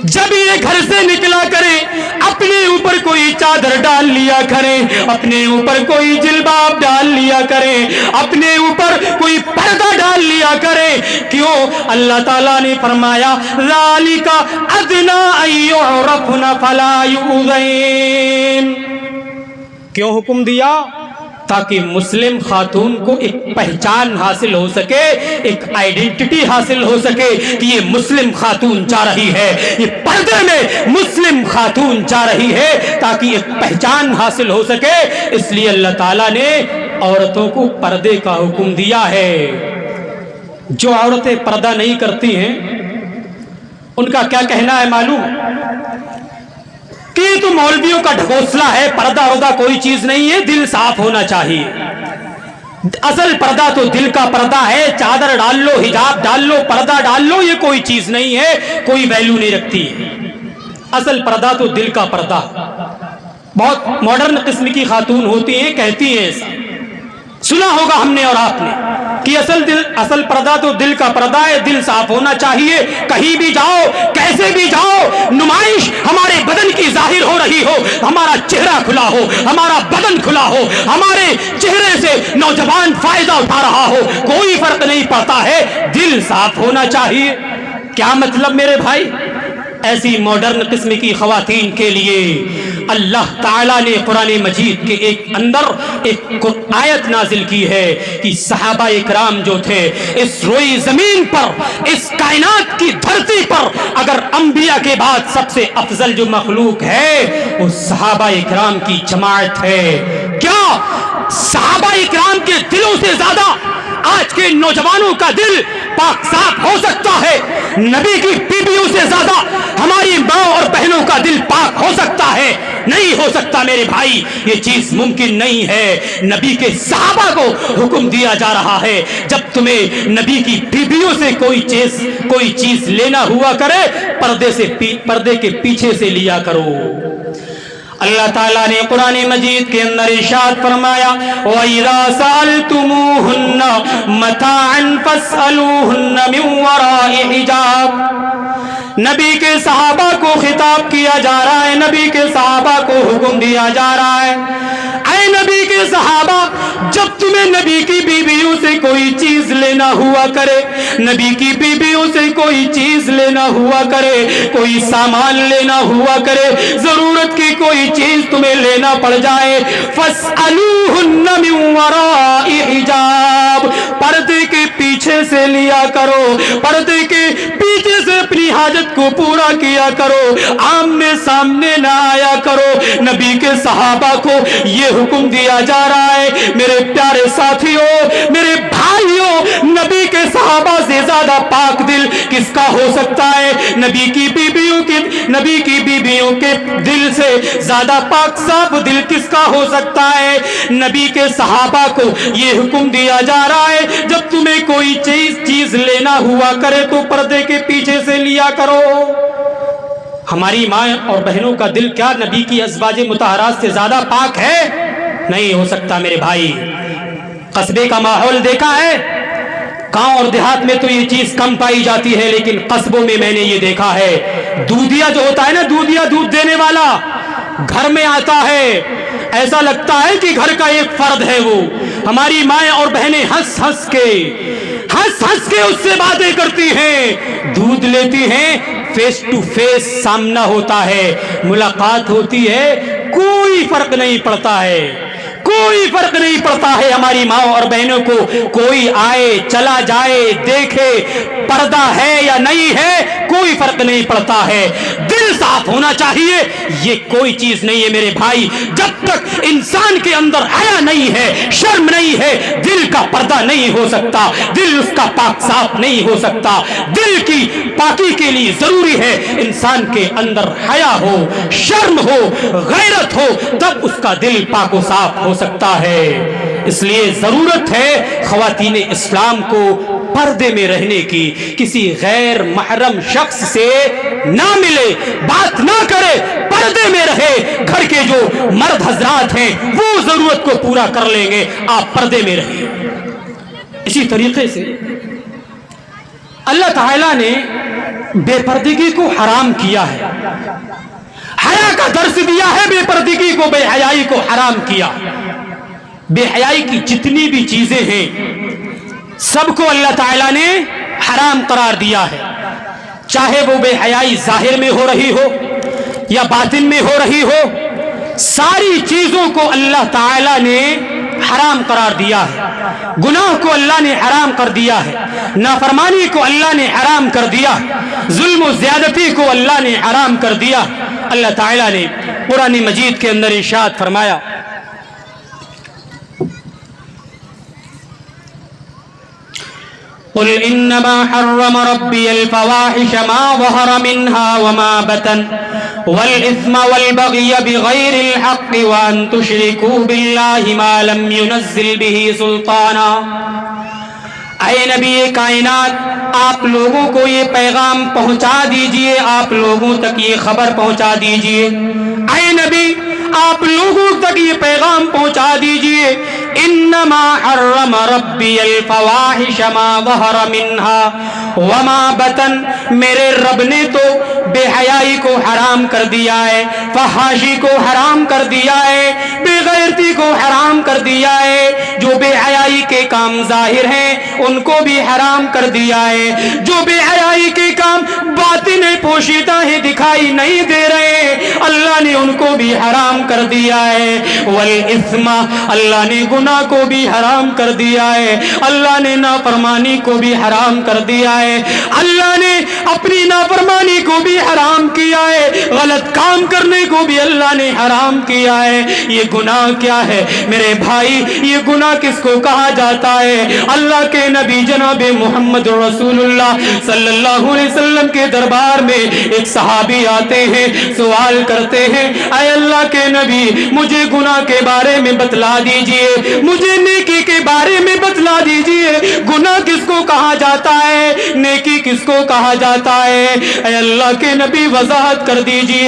جب یہ گھر سے نکلا کریں اپنے اوپر کوئی چادر ڈال لیا کریں، اپنے اوپر کوئی جلباب ڈال لیا کریں، اپنے اوپر کوئی پردہ ڈال لیا کریں۔ کیوں؟ اللہ تعالیٰ نے فرمایا ذالک ادنی ان یعرفن فلا یؤذین۔ کیوں حکم دیا؟ تاکہ مسلم خاتون کو ایک پہچان حاصل ہو سکے، ایک آئیڈینٹی حاصل ہو سکے کہ یہ مسلم خاتون جا رہی ہے، یہ پردے میں مسلم خاتون جا رہی ہے، تاکہ ایک پہچان حاصل ہو سکے۔ اس لیے اللہ تعالیٰ نے عورتوں کو پردے کا حکم دیا ہے۔ جو عورتیں پردہ نہیں کرتی ہیں ان کا کیا کہنا ہے معلوم؟ کہ یہ تو مولویوں کا ڈھکوسلا ہے، پردہ وردہ کوئی چیز نہیں ہے، دل صاف ہونا چاہیے۔ اصل پردہ تو دل کا پردہ ہے، چادر ڈال لو، حجاب ڈال لو، پردہ ڈال لو، یہ کوئی چیز نہیں ہے، کوئی ویلیو نہیں رکھتی ہے۔ اصل پردہ تو دل کا پردہ۔ بہت ماڈرن قسم کی خاتون ہوتی ہیں، کہتی ہیں ایسا، سنا ہوگا ہم نے اور آپ نے کہ اصل پردہ تو دل کا پردہ ہے، دل صاف ہونا چاہیے۔ کہیں بھی جاؤ، کیسے بھی جاؤ، نمائش ہمارے بدن کی ظاہر ہو رہی ہو، ہمارا چہرہ کھلا ہو، ہمارا بدن کھلا ہو، ہمارے چہرے سے نوجوان فائدہ اٹھا رہا ہو، کوئی فرق نہیں پڑتا ہے، دل صاف ہونا چاہیے۔ کیا مطلب میرے بھائی؟ ایسی ماڈرن قسم کی خواتین کے لیے اللہ تعالیٰ نے قرآن مجید کے اندر ایک آیت نازل کی ہے کہ صحابہ اکرام جو تھے اس روئی زمین پر، اس کائنات کی دھرتی پر، اگر انبیاء کے بعد سب سے افضل جو مخلوق ہے وہ صحابہ اکرام کی جماعت ہے۔ کیا صحابہ اکرام کے دلوں سے زیادہ آج کے نوجوانوں کا دل پاک صاف ہو سکتا ہے؟ نبی کی بیویوں سے زیادہ ہماری ماں اور بہنوں کا دل پاک ہو سکتا ہے؟ نہیں ہو سکتا میرے بھائی، یہ چیز ممکن نہیں ہے۔ نبی کے صحابہ کو حکم دیا جا رہا ہے جب تمہیں نبی کی بیویوں سے کوئی چیز لینا ہوا کرے، پردے کے پیچھے سے لیا کرو۔ اللہ تعالیٰ نے قرآن مجید کے اندر ارشاد فرمایا وَإِذَا سَأَلْتُمُوهُنَّ مَتَاعًا فَاسْأَلُوهُنَّ مِنْ وَرَاءِ حِجَابٍ۔ نبی کے صحابہ کو خطاب کیا جا رہا ہے، نبی کے صحابہ کو حکم دیا جا رہا ہے، اے نبی کے صحابہ، جب تمہیں نبی کی بیویوں سے کوئی چیز لینا ہوا کرے، نبی کی بیویوں سے کوئی چیز لینا ہوا کرے، کوئی سامان لینا ہوا کرے، ضرورت کی کوئی چیز تمہیں لینا پڑ جائے، فَاسْأَلُوهُنَّ مِنْ وَرَاءِ حِجَابٍ، پردے کے پیچھے سے لیا کرو، پردے کے پیچھے سے اپنی حاجت کو پورا کیا کرو، آمنے سامنے نہ آیا کرو۔ نبی کے صحابہ کو یہ حکم دیا جا رہا ہے۔ میرے پیارے ساتھیوں، میرے بھائیوں، نبی کے صحابہ سے زیادہ پاک دل کس کا ہو سکتا ہے؟ نبی کی بیویوں کے دل سے زیادہ پاک صاف دل کس کا ہو سکتا ہے؟ نبی کے صحابہ کو یہ حکم دیا جا رہا ہے جب تمہیں کوئی چیز لینا ہوا کرے تو پردے کے پیچھے سے لیا کرو۔ ہماری ماں اور بہنوں کا دل کیا نبی کی ازواج مطہرات سے زیادہ پاک ہے؟ نہیں ہو سکتا میرے بھائی۔ قصبے کا ماحول دیکھا ہے، گاؤں اور دیہات میں تو یہ چیز کم پائی جاتی ہے، لیکن قصبوں میں میں نے یہ دیکھا ہے، دودھیا جو ہوتا ہے نا، دودھیا دودھ دینے والا گھر میں آتا ہے، ایسا لگتا ہے کہ گھر کا ایک فرد ہے وہ۔ ہماری مائیں اور بہنیں ہنس ہنس کے اس سے باتیں کرتی ہیں، دودھ لیتی ہیں، فیس ٹو فیس سامنا ہوتا ہے، ملاقات ہوتی ہے، کوئی فرق نہیں پڑتا ہے، کوئی فرق نہیں پڑتا ہے ہماری ماں اور بہنوں کو۔ کوئی آئے چلا جائے، دیکھے پردہ ہے یا نہیں ہے، کوئی فرق نہیں پڑتا ہے، دل صاف ہونا چاہیے۔ یہ کوئی چیز نہیں ہے میرے بھائی، جب تک انسان کے اندر حیا نہیں ہے، شرم نہیں ہے، دل کا پردہ نہیں ہو سکتا، دل اس کا پاک صاف نہیں ہو سکتا۔ دل کی پاکی کے لیے ضروری ہے انسان کے اندر حیا ہو، شرم ہو، غیرت ہو، تب اس کا دل پاک و صاف ہو سکتا ہے۔ اس لیے ضرورت ہے خواتین اسلام کو پردے میں رہنے کی، کسی غیر محرم شخص سے نہ ملے، بات نہ کرے، پردے میں رہے۔ گھر کے جو مرد حضرات ہیں وہ ضرورت کو پورا کر لیں گے، آپ پردے میں رہیے۔ اسی طریقے سے اللہ تعالیٰ نے بے پردگی کو حرام کیا ہے، حیا کا درس دیا ہے، بے پردگی کو، بے حیائی کو حرام کیا۔ بے حیائی کی جتنی بھی چیزیں ہیں سب کو اللہ تعالیٰ نے حرام قرار دیا ہے، چاہے وہ بے حیائی ظاہر میں ہو رہی ہو یا باطن میں ہو رہی ہو، ساری چیزوں کو اللہ تعالیٰ نے حرام قرار دیا ہے۔ گناہ کو اللہ نے حرام کر دیا ہے، نافرمانی کو اللہ نے حرام کر دیا، ظلم و زیادتی کو اللہ نے حرام کر دیا۔ اللہ تعالیٰ نے قرآن مجید کے اندر ارشاد فرمایا، قل انما حرم ربي الفواحش ما ظهر منها وما بطن والاثم والبغي بغير الحق وان تشركوا بالله ما لم ينزل به سلطانا۔ اے نبی کائنات، آپ لوگوں کو یہ پیغام پہنچا دیجئے، آپ لوگوں تک یہ خبر پہنچا دیجئے۔ اے نبی، آپ لوگوں تک یہ پیغام پہنچا دیجئے، انما حرم ربی الفواحش ما ظہر منها وما بطن، میرے رب نے تو بے حیائی کو حرام کر دیا ہے، فحاشی کو حرام کر دیا ہے، بے غیرتی کو حرام کر دیا ہے، جو بے حیائی کے کام ظاہر ہیں ان کو بھی حرام کر دیا ہے، جو بے حیائی کے کام باطن پوشیدہ ہیں دکھائی نہیں دے رہے، اللہ نے ان کو بھی حرام کر دیا ہے۔ والاسم، اللہ نے گناہ کو بھی حرام کر دیا ہے، اللہ نے نافرمانی کو بھی حرام کر دیا ہے، اللہ نے اپنی نافرمانی کو بھی حرام کیا ہے، غلط کام کرنے کو بھی اللہ نے حرام کیا ہے۔ یہ گناہ کیا ہے میرے بھائی؟ یہ گناہ کس کو کہا جاتا ہے؟ اللہ کے نبی جناب محمد رسول اللہ صلی اللہ علیہ وسلم کے دربار میں ایک صحابی آتے ہیں، سوال کرتے ہیں، اے اللہ کے نبی، مجھے گناہ کے بارے میں بتلا دیجئے، مجھے نیکی کے بارے میں بتلا دیجئے، گناہ کس کو کہا جاتا ہے، نیکی کس کو کہا جاتا ہے؟ اے اللہ کے نبی وضاحت کر دیجئے۔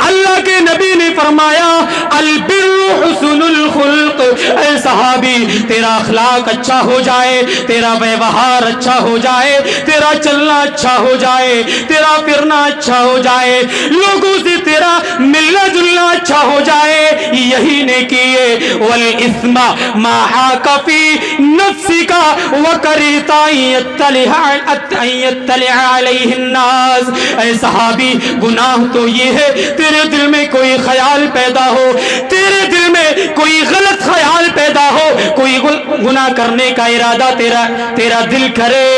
اللہ کے نبی نے فرمایا، البر حسن الخلق، اے صحابی، تیرا اخلاق اچھا ہو جائے، تیرا ویوہار اچھا ہو جائے، تیرا چلنا اچھا ہو جائے، تیرا پھرنا اچھا ہو جائے، لوگوں سے تیرا ملنا جلنا اچھا ہو جائے، یہی نیکی ہے۔ والاسم ما حاک فی نفسک وکرہت ان یطلع علیہ الناس، اے صحابی، گناہ تو یہ ہے تیرے دل میں کوئی خیال پیدا ہو، تیرے دل میں کوئی غلط خیال پیدا ہو، کوئی گناہ کرنے کا ارادہ تیرا دل کرے،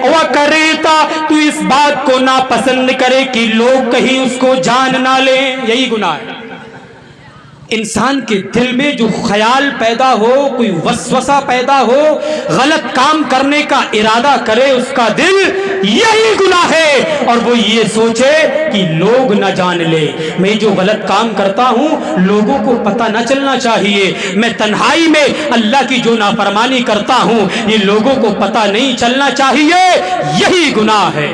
وکرہتا، تو اس بات کو ناپسند کرے کہ لوگ کہیں اس کو جان نہ لیں، یہی گناہ ہے۔ انسان کے دل میں جو خیال پیدا ہو، کوئی وسوسہ پیدا ہو، غلط کام کرنے کا ارادہ کرے اس کا دل، یہی گناہ ہے، اور وہ یہ سوچے کہ لوگ نہ جان لے، میں جو غلط کام کرتا ہوں لوگوں کو پتہ نہ چلنا چاہیے، میں تنہائی میں اللہ کی جو نافرمانی کرتا ہوں یہ لوگوں کو پتہ نہیں چلنا چاہیے، یہی گناہ ہے۔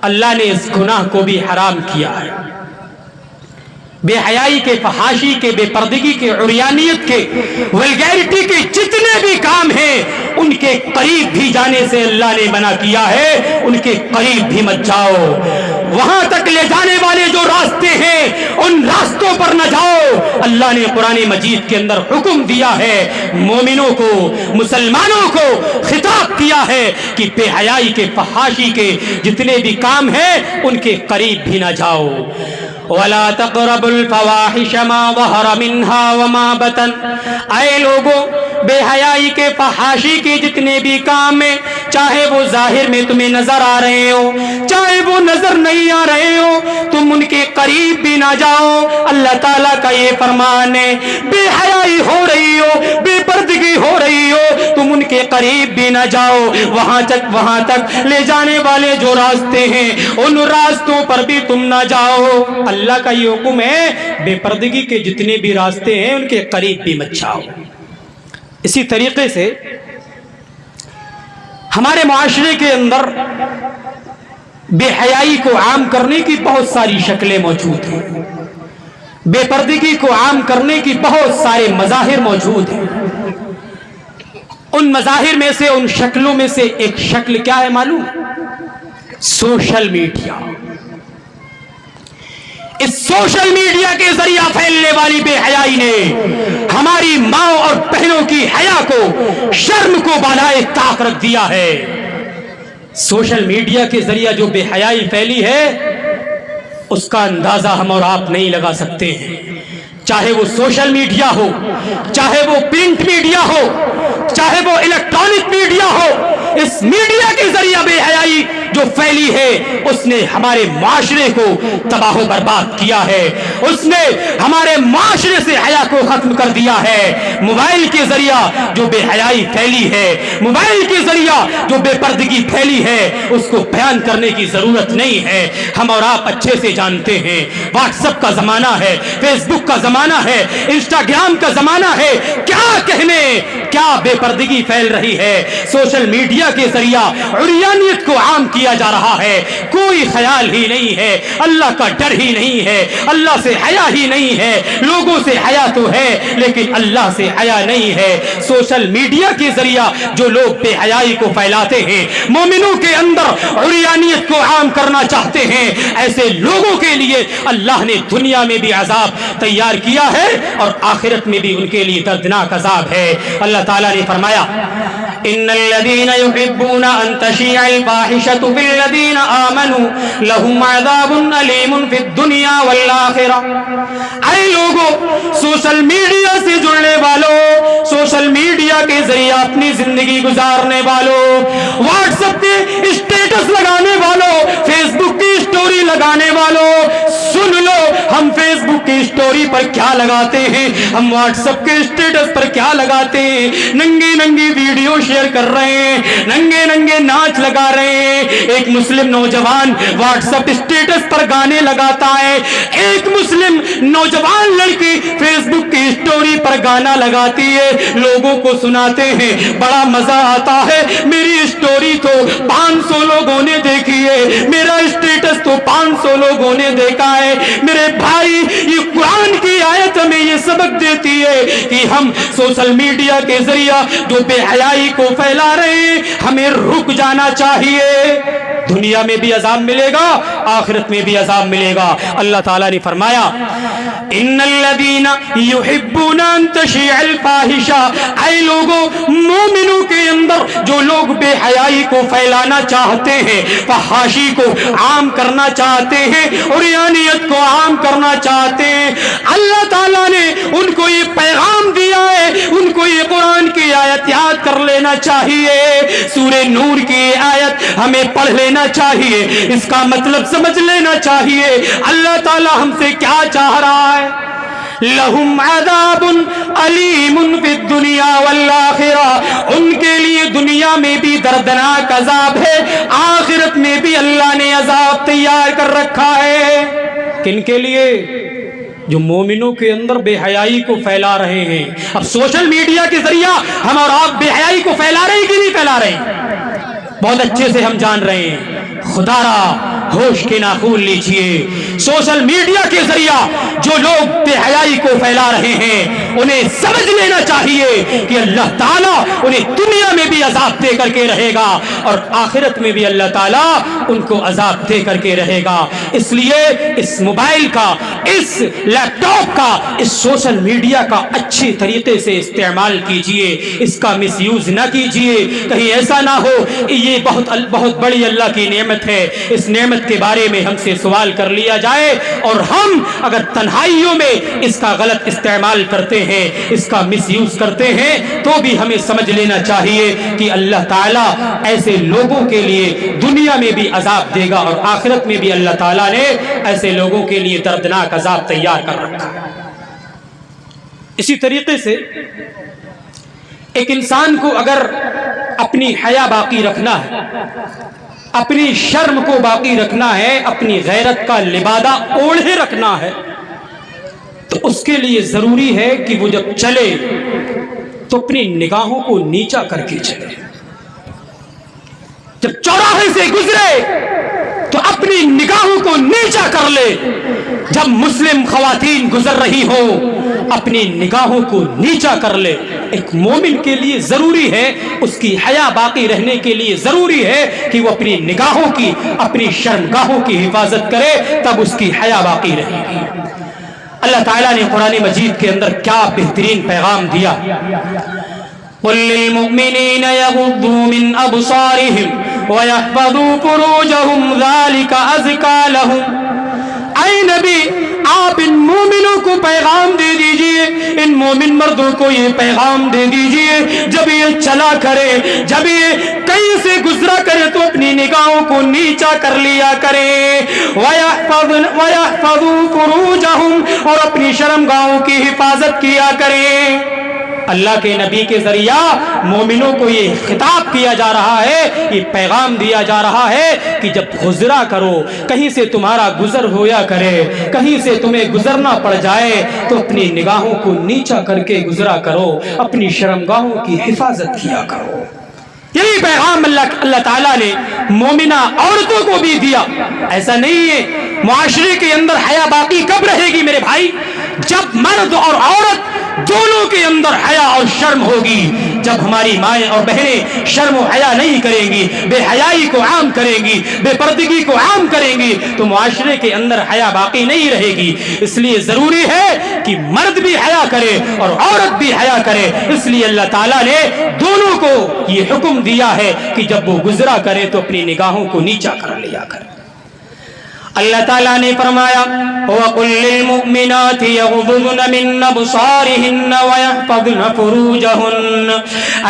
اللہ نے اس گناہ کو بھی حرام کیا ہے۔ بے حیائی کے، فحاشی کے، بے پردگی کے، عریانیت کے، ولگیرٹی کے جتنے بھی کام ہیں ان کے قریب بھی جانے سے اللہ نے منع کیا ہے، ان کے قریب بھی مت جاؤ، وہاں تک لے جانے والے جو راستے ہیں ان راستوں پر نہ جاؤ۔ اللہ نے قرآن مجید کے اندر حکم دیا ہے، مومنوں کو، مسلمانوں کو خطاب کیا ہے کہ بے حیائی کے، فحاشی کے جتنے بھی کام ہیں ان کے قریب بھی نہ جاؤ۔ وَلَا تَقْرَبُوا الْفَوَاحِشَ مَا ظَهَرَ مِنْهَا وَمَا بَطَنَ، اے لوگوں، بے حیائی کے، فحاشی کے جتنے بھی کام ہیں، چاہے وہ ظاہر میں تمہیں نظر آ رہے ہو، چاہے وہ نظر نہیں آ رہے ہو، تم ان کے قریب بھی نہ جاؤ۔ اللہ تعالیٰ کا یہ فرمان ہے، بے حیائی ہو رہی ہو، بے پردگی ہو رہی ہو، تم ان کے قریب بھی نہ جاؤ، وہاں تک لے جانے والے جو راستے ہیں ان راستوں پر بھی تم نہ جاؤ۔ اللہ کا یہ حکم ہے، بے پردگی کے جتنے بھی راستے ہیں ان کے قریب بھی مت جاؤ۔ اسی طریقے سے ہمارے معاشرے کے اندر بے حیائی کو عام کرنے کی بہت ساری شکلیں موجود ہیں، بے پردگی کو عام کرنے کی بہت سارے مظاہر موجود ہیں۔ ان مظاہر میں سے، ان شکلوں میں سے ایک شکل کیا ہے معلوم؟ سوشل میڈیا، اس سوشل میڈیا کے ذریعہ پھیلنے والی بے حیائی نے ہماری ماں اور بہنوں کی حیا کو، شرم کو بالائے طاق رکھ دیا ہے۔ سوشل میڈیا کے ذریعہ جو بے حیائی پھیلی ہے اس کا اندازہ ہم اور آپ نہیں لگا سکتے ہیں، چاہے وہ سوشل میڈیا ہو، چاہے وہ پرنٹ میڈیا ہو، چاہے وہ الیکٹرانک میڈیا ہو۔ اس میڈیا کے ذریعہ بے حیائی جو پھیلی ہے اس نے ہمارے معاشرے کو تباہ و برباد کیا ہے، اس نے ہمارے معاشرے سے حیا کو ختم کر دیا ہے۔ موبائل کے ذریعہ جو بے حیائی پھیلی ہے، موبائل کے ذریعہ جو بے پردگی پھیلی ہے، اس کو بیان کرنے کی ضرورت نہیں ہے، ہم اور آپ اچھے سے جانتے ہیں۔ واٹس ایپ کا زمانہ ہے، فیس بک کا زمانہ ہے، انسٹاگرام کا زمانہ ہے، کیا کہنے، کیا بے پردگی پھیل رہی ہے۔ سوشل میڈیا کے ذریعہ عریانیت کو عام کیا جا رہا ہے، کوئی خیال ہی نہیں ہے، اللہ کا ڈر ہی نہیں ہے، اللہ سے حیا ہی نہیں ہے۔ لوگوں سے حیا تو ہے لیکن اللہ سے حیا نہیں ہے۔ سوشل میڈیا کے ذریعہ جو لوگ بے حیائی کو پھیلاتے ہیں، مومنوں کے اندر عریانیت کو عام کرنا چاہتے ہیں، ایسے لوگوں کے لیے اللہ نے دنیا میں بھی عذاب تیار کیا ہے اور آخرت میں بھی ان کے لیے دردناک عذاب ہے۔ اللہ تعالیٰ نے فرمایا ان الذين يحبون ان تشيع الفاحشة في الذين آمنوا لهم عذاب أليم في الدنيا والآخرة۔ اے لوگوں، سوشل میڈیا سے جڑنے والوں، سوشل میڈیا کے ذریعہ اپنی زندگی گزارنے والوں، واٹس ایپ کے اسٹیٹس لگانے والوں، فیس بک کی اسٹوری لگانے والوں، سن لو، ہم فیس بک کی اسٹوری پر کیا لگاتے ہیں، ہم واٹس ایپ کے اسٹیٹس پر کیا لگاتے ہیں، ننگی ننگی ویڈیو شیئر کر رہے ہیں، ننگے ننگے ناچ لگا رہے ہیں۔ ایک مسلم نوجوان واٹس ایپ اسٹیٹس پر گانے لگاتا ہے، ایک مسلم نوجوان لڑکی فیس بک کی اسٹوری پر گانا لگاتی ہے، لوگوں کو سناتے ہیں، بڑا مزہ آتا ہے، میری اسٹوری تو 500 لوگوں نے دیکھی ہے، میرا اسٹیٹس تو 500 لوگوں نے دیکھا ہے۔ میرے بھائی، یہ قرآن کی آیت ہمیں یہ سبق دیتی ہے کہ ہم سوشل میڈیا کے ذریعہ جو بے حیائی کو پھیلا رہے ہیں ہمیں رک جانا چاہیے۔ دنیا میں بھی عذاب ملے گا، آخرت میں بھی عذاب ملے گا۔ اللہ تعالیٰ نے فرمایا ان الذین یحبون ان تشیع الفاحشہ، اے لوگوں، مومنوں کے اندر جو لوگ بے حیائی کو پھیلانا چاہتے ہیں، فحاشی کو عام کرنا چاہتے ہیں، عریانیت کو عام کرنا چاہتے ہیں، اللہ تعالیٰ نے ان کو یہ پیغام دیا ہے، ان کو یہ قرآن کی آیت یاد کر لینا چاہیے۔ سورہ نور کی آیت ہمیں پڑھ لینا چاہیے، اس کا مطلب سمجھ لینا چاہیے۔ اللہ تعالیٰ ہم سے کیا چاہ رہا ہے؟ لہم عذاب علیم فی الدنیا والآخرہ، ان کے لیے دنیا میں بھی دردناک عذاب ہے، آخرت میں بھی اللہ نے عذاب تیار کر رکھا ہے۔ کن کے لیے؟ جو مومنوں کے اندر بے حیائی کو پھیلا رہے ہیں۔ اب سوشل میڈیا کے ذریعہ ہم اور آپ بے حیائی کو پھیلا رہے ہیں کہ نہیں پھیلا رہے ہیں؟ بہت اچھے سے ہم جان رہے ہیں۔ خدا را ہوش کے ناخن لیجئے، سوشل میڈیا کے ذریعہ جو لوگ بے حیائی کو پھیلا رہے ہیں انہیں سمجھ لینا چاہیے کہ اللہ تعالیٰ انہیں دنیا میں بھی عذاب دے کر کے رہے گا اور آخرت میں بھی اللہ تعالیٰ ان کو عذاب دے کر کے رہے گا۔ اس لیے اس موبائل کا، اس لیپ ٹاپ کا، اس سوشل میڈیا کا اچھی طریقے سے استعمال کیجئے، اس کا مس یوز نہ کیجئے، کہیں ایسا نہ ہو یہ بہت بڑی اللہ کی نعمت ہے، اس نعمت کے بارے میں ہم سے سوال کر لیا جائے اور ہم اگر تنہائیوں میں اس کا غلط استعمال کرتے ہیں، اس کا مس یوز کرتے ہیں، تو بھی ہمیں سمجھ لینا چاہیے کہ اللہ تعالیٰ ایسے لوگوں کے لیے دنیا میں بھی عذاب دے گا اور آخرت میں بھی اللہ تعالیٰ نے ایسے لوگوں کے لیے دردناک عذاب تیار کر رکھا ہے۔ اسی طریقے سے ایک انسان کو اگر اپنی حیا باقی رکھنا ہے، اپنی شرم کو باقی رکھنا ہے، اپنی غیرت کا لبادہ اوڑھے رکھنا ہے، تو اس کے لیے ضروری ہے کہ وہ جب چلے تو اپنی نگاہوں کو نیچا کر کے چلے، جب چوراہے سے گزرے تو اپنی اپنی نگاہوں کو نیچا کر لے. جب مسلم خواتین گزر رہی ہو اپنی نگاہوں کو نیچا کر لے. ایک مومن کے لیے ضروری ہے, اس کی حیا باقی رہنے کے لیے ضروری ہے کہ وہ اپنی نگاہوں کی, اپنی شرمگاہوں کی حفاظت کرے, تب اس کی حیا باقی رہے گی. اللہ تعالیٰ نے قرآن مجید کے اندر کیا بہترین پیغام دیا. قل للمؤمنین یغضوا من ابصارهم ویحفظوا فروجهم ذلک ازکی لهم. اے نبی, آپ ان مومنوں کو پیغام دے دیجئے, ان مومن مردوں کو یہ پیغام دے دیجئے, جب یہ چلا کرے, جب یہ کہیں سے گزرا کرے تو اپنی نگاہوں کو نیچا کر لیا کرے. وَيَحْفَظُوا فُرُوجَهُمْ, اور اپنی شرمگاہوں کی حفاظت کیا کرے. اللہ کے نبی کے ذریعہ مومنوں کو یہ خطاب کیا جا رہا ہے, یہ پیغام دیا جا رہا ہے کہ جب گزرا کرو, کہیں سے تمہارا گزر ہویا کرے, کہیں سے تمہیں گزرنا پڑ جائے تو اپنی نگاہوں کو نیچا کر کے گزرا کرو, اپنی شرمگاہوں کی حفاظت کیا کرو. یہی پیغام اللہ تعالیٰ نے مومنہ عورتوں کو بھی دیا. ایسا نہیں ہے معاشرے کے اندر حیا باقی کب رہے گی میرے بھائی؟ جب مرد اور عورت دونوں کے اندر حیا اور شرم ہوگی. جب ہماری مائیں اور بہنیں شرم و حیا نہیں کریں گی, بے حیائی کو عام کریں گی, بے پردگی کو عام کریں گی, تو معاشرے کے اندر حیا باقی نہیں رہے گی. اس لیے ضروری ہے کہ مرد بھی حیا کرے اور عورت بھی حیا کرے. اس لیے اللہ تعالیٰ نے دونوں کو یہ حکم دیا ہے کہ جب وہ گزرا کرے تو اپنی نگاہوں کو نیچا کر لیا کرے. اللہ تعالیٰ نے فرمایا وَقُلْ لِلْمُؤْمِنَاتِ يَغْضُضْنَ مِنْ أَبْصَارِهِنَّ وَيَحْفَظْنَ فُرُوجَهُنَّ.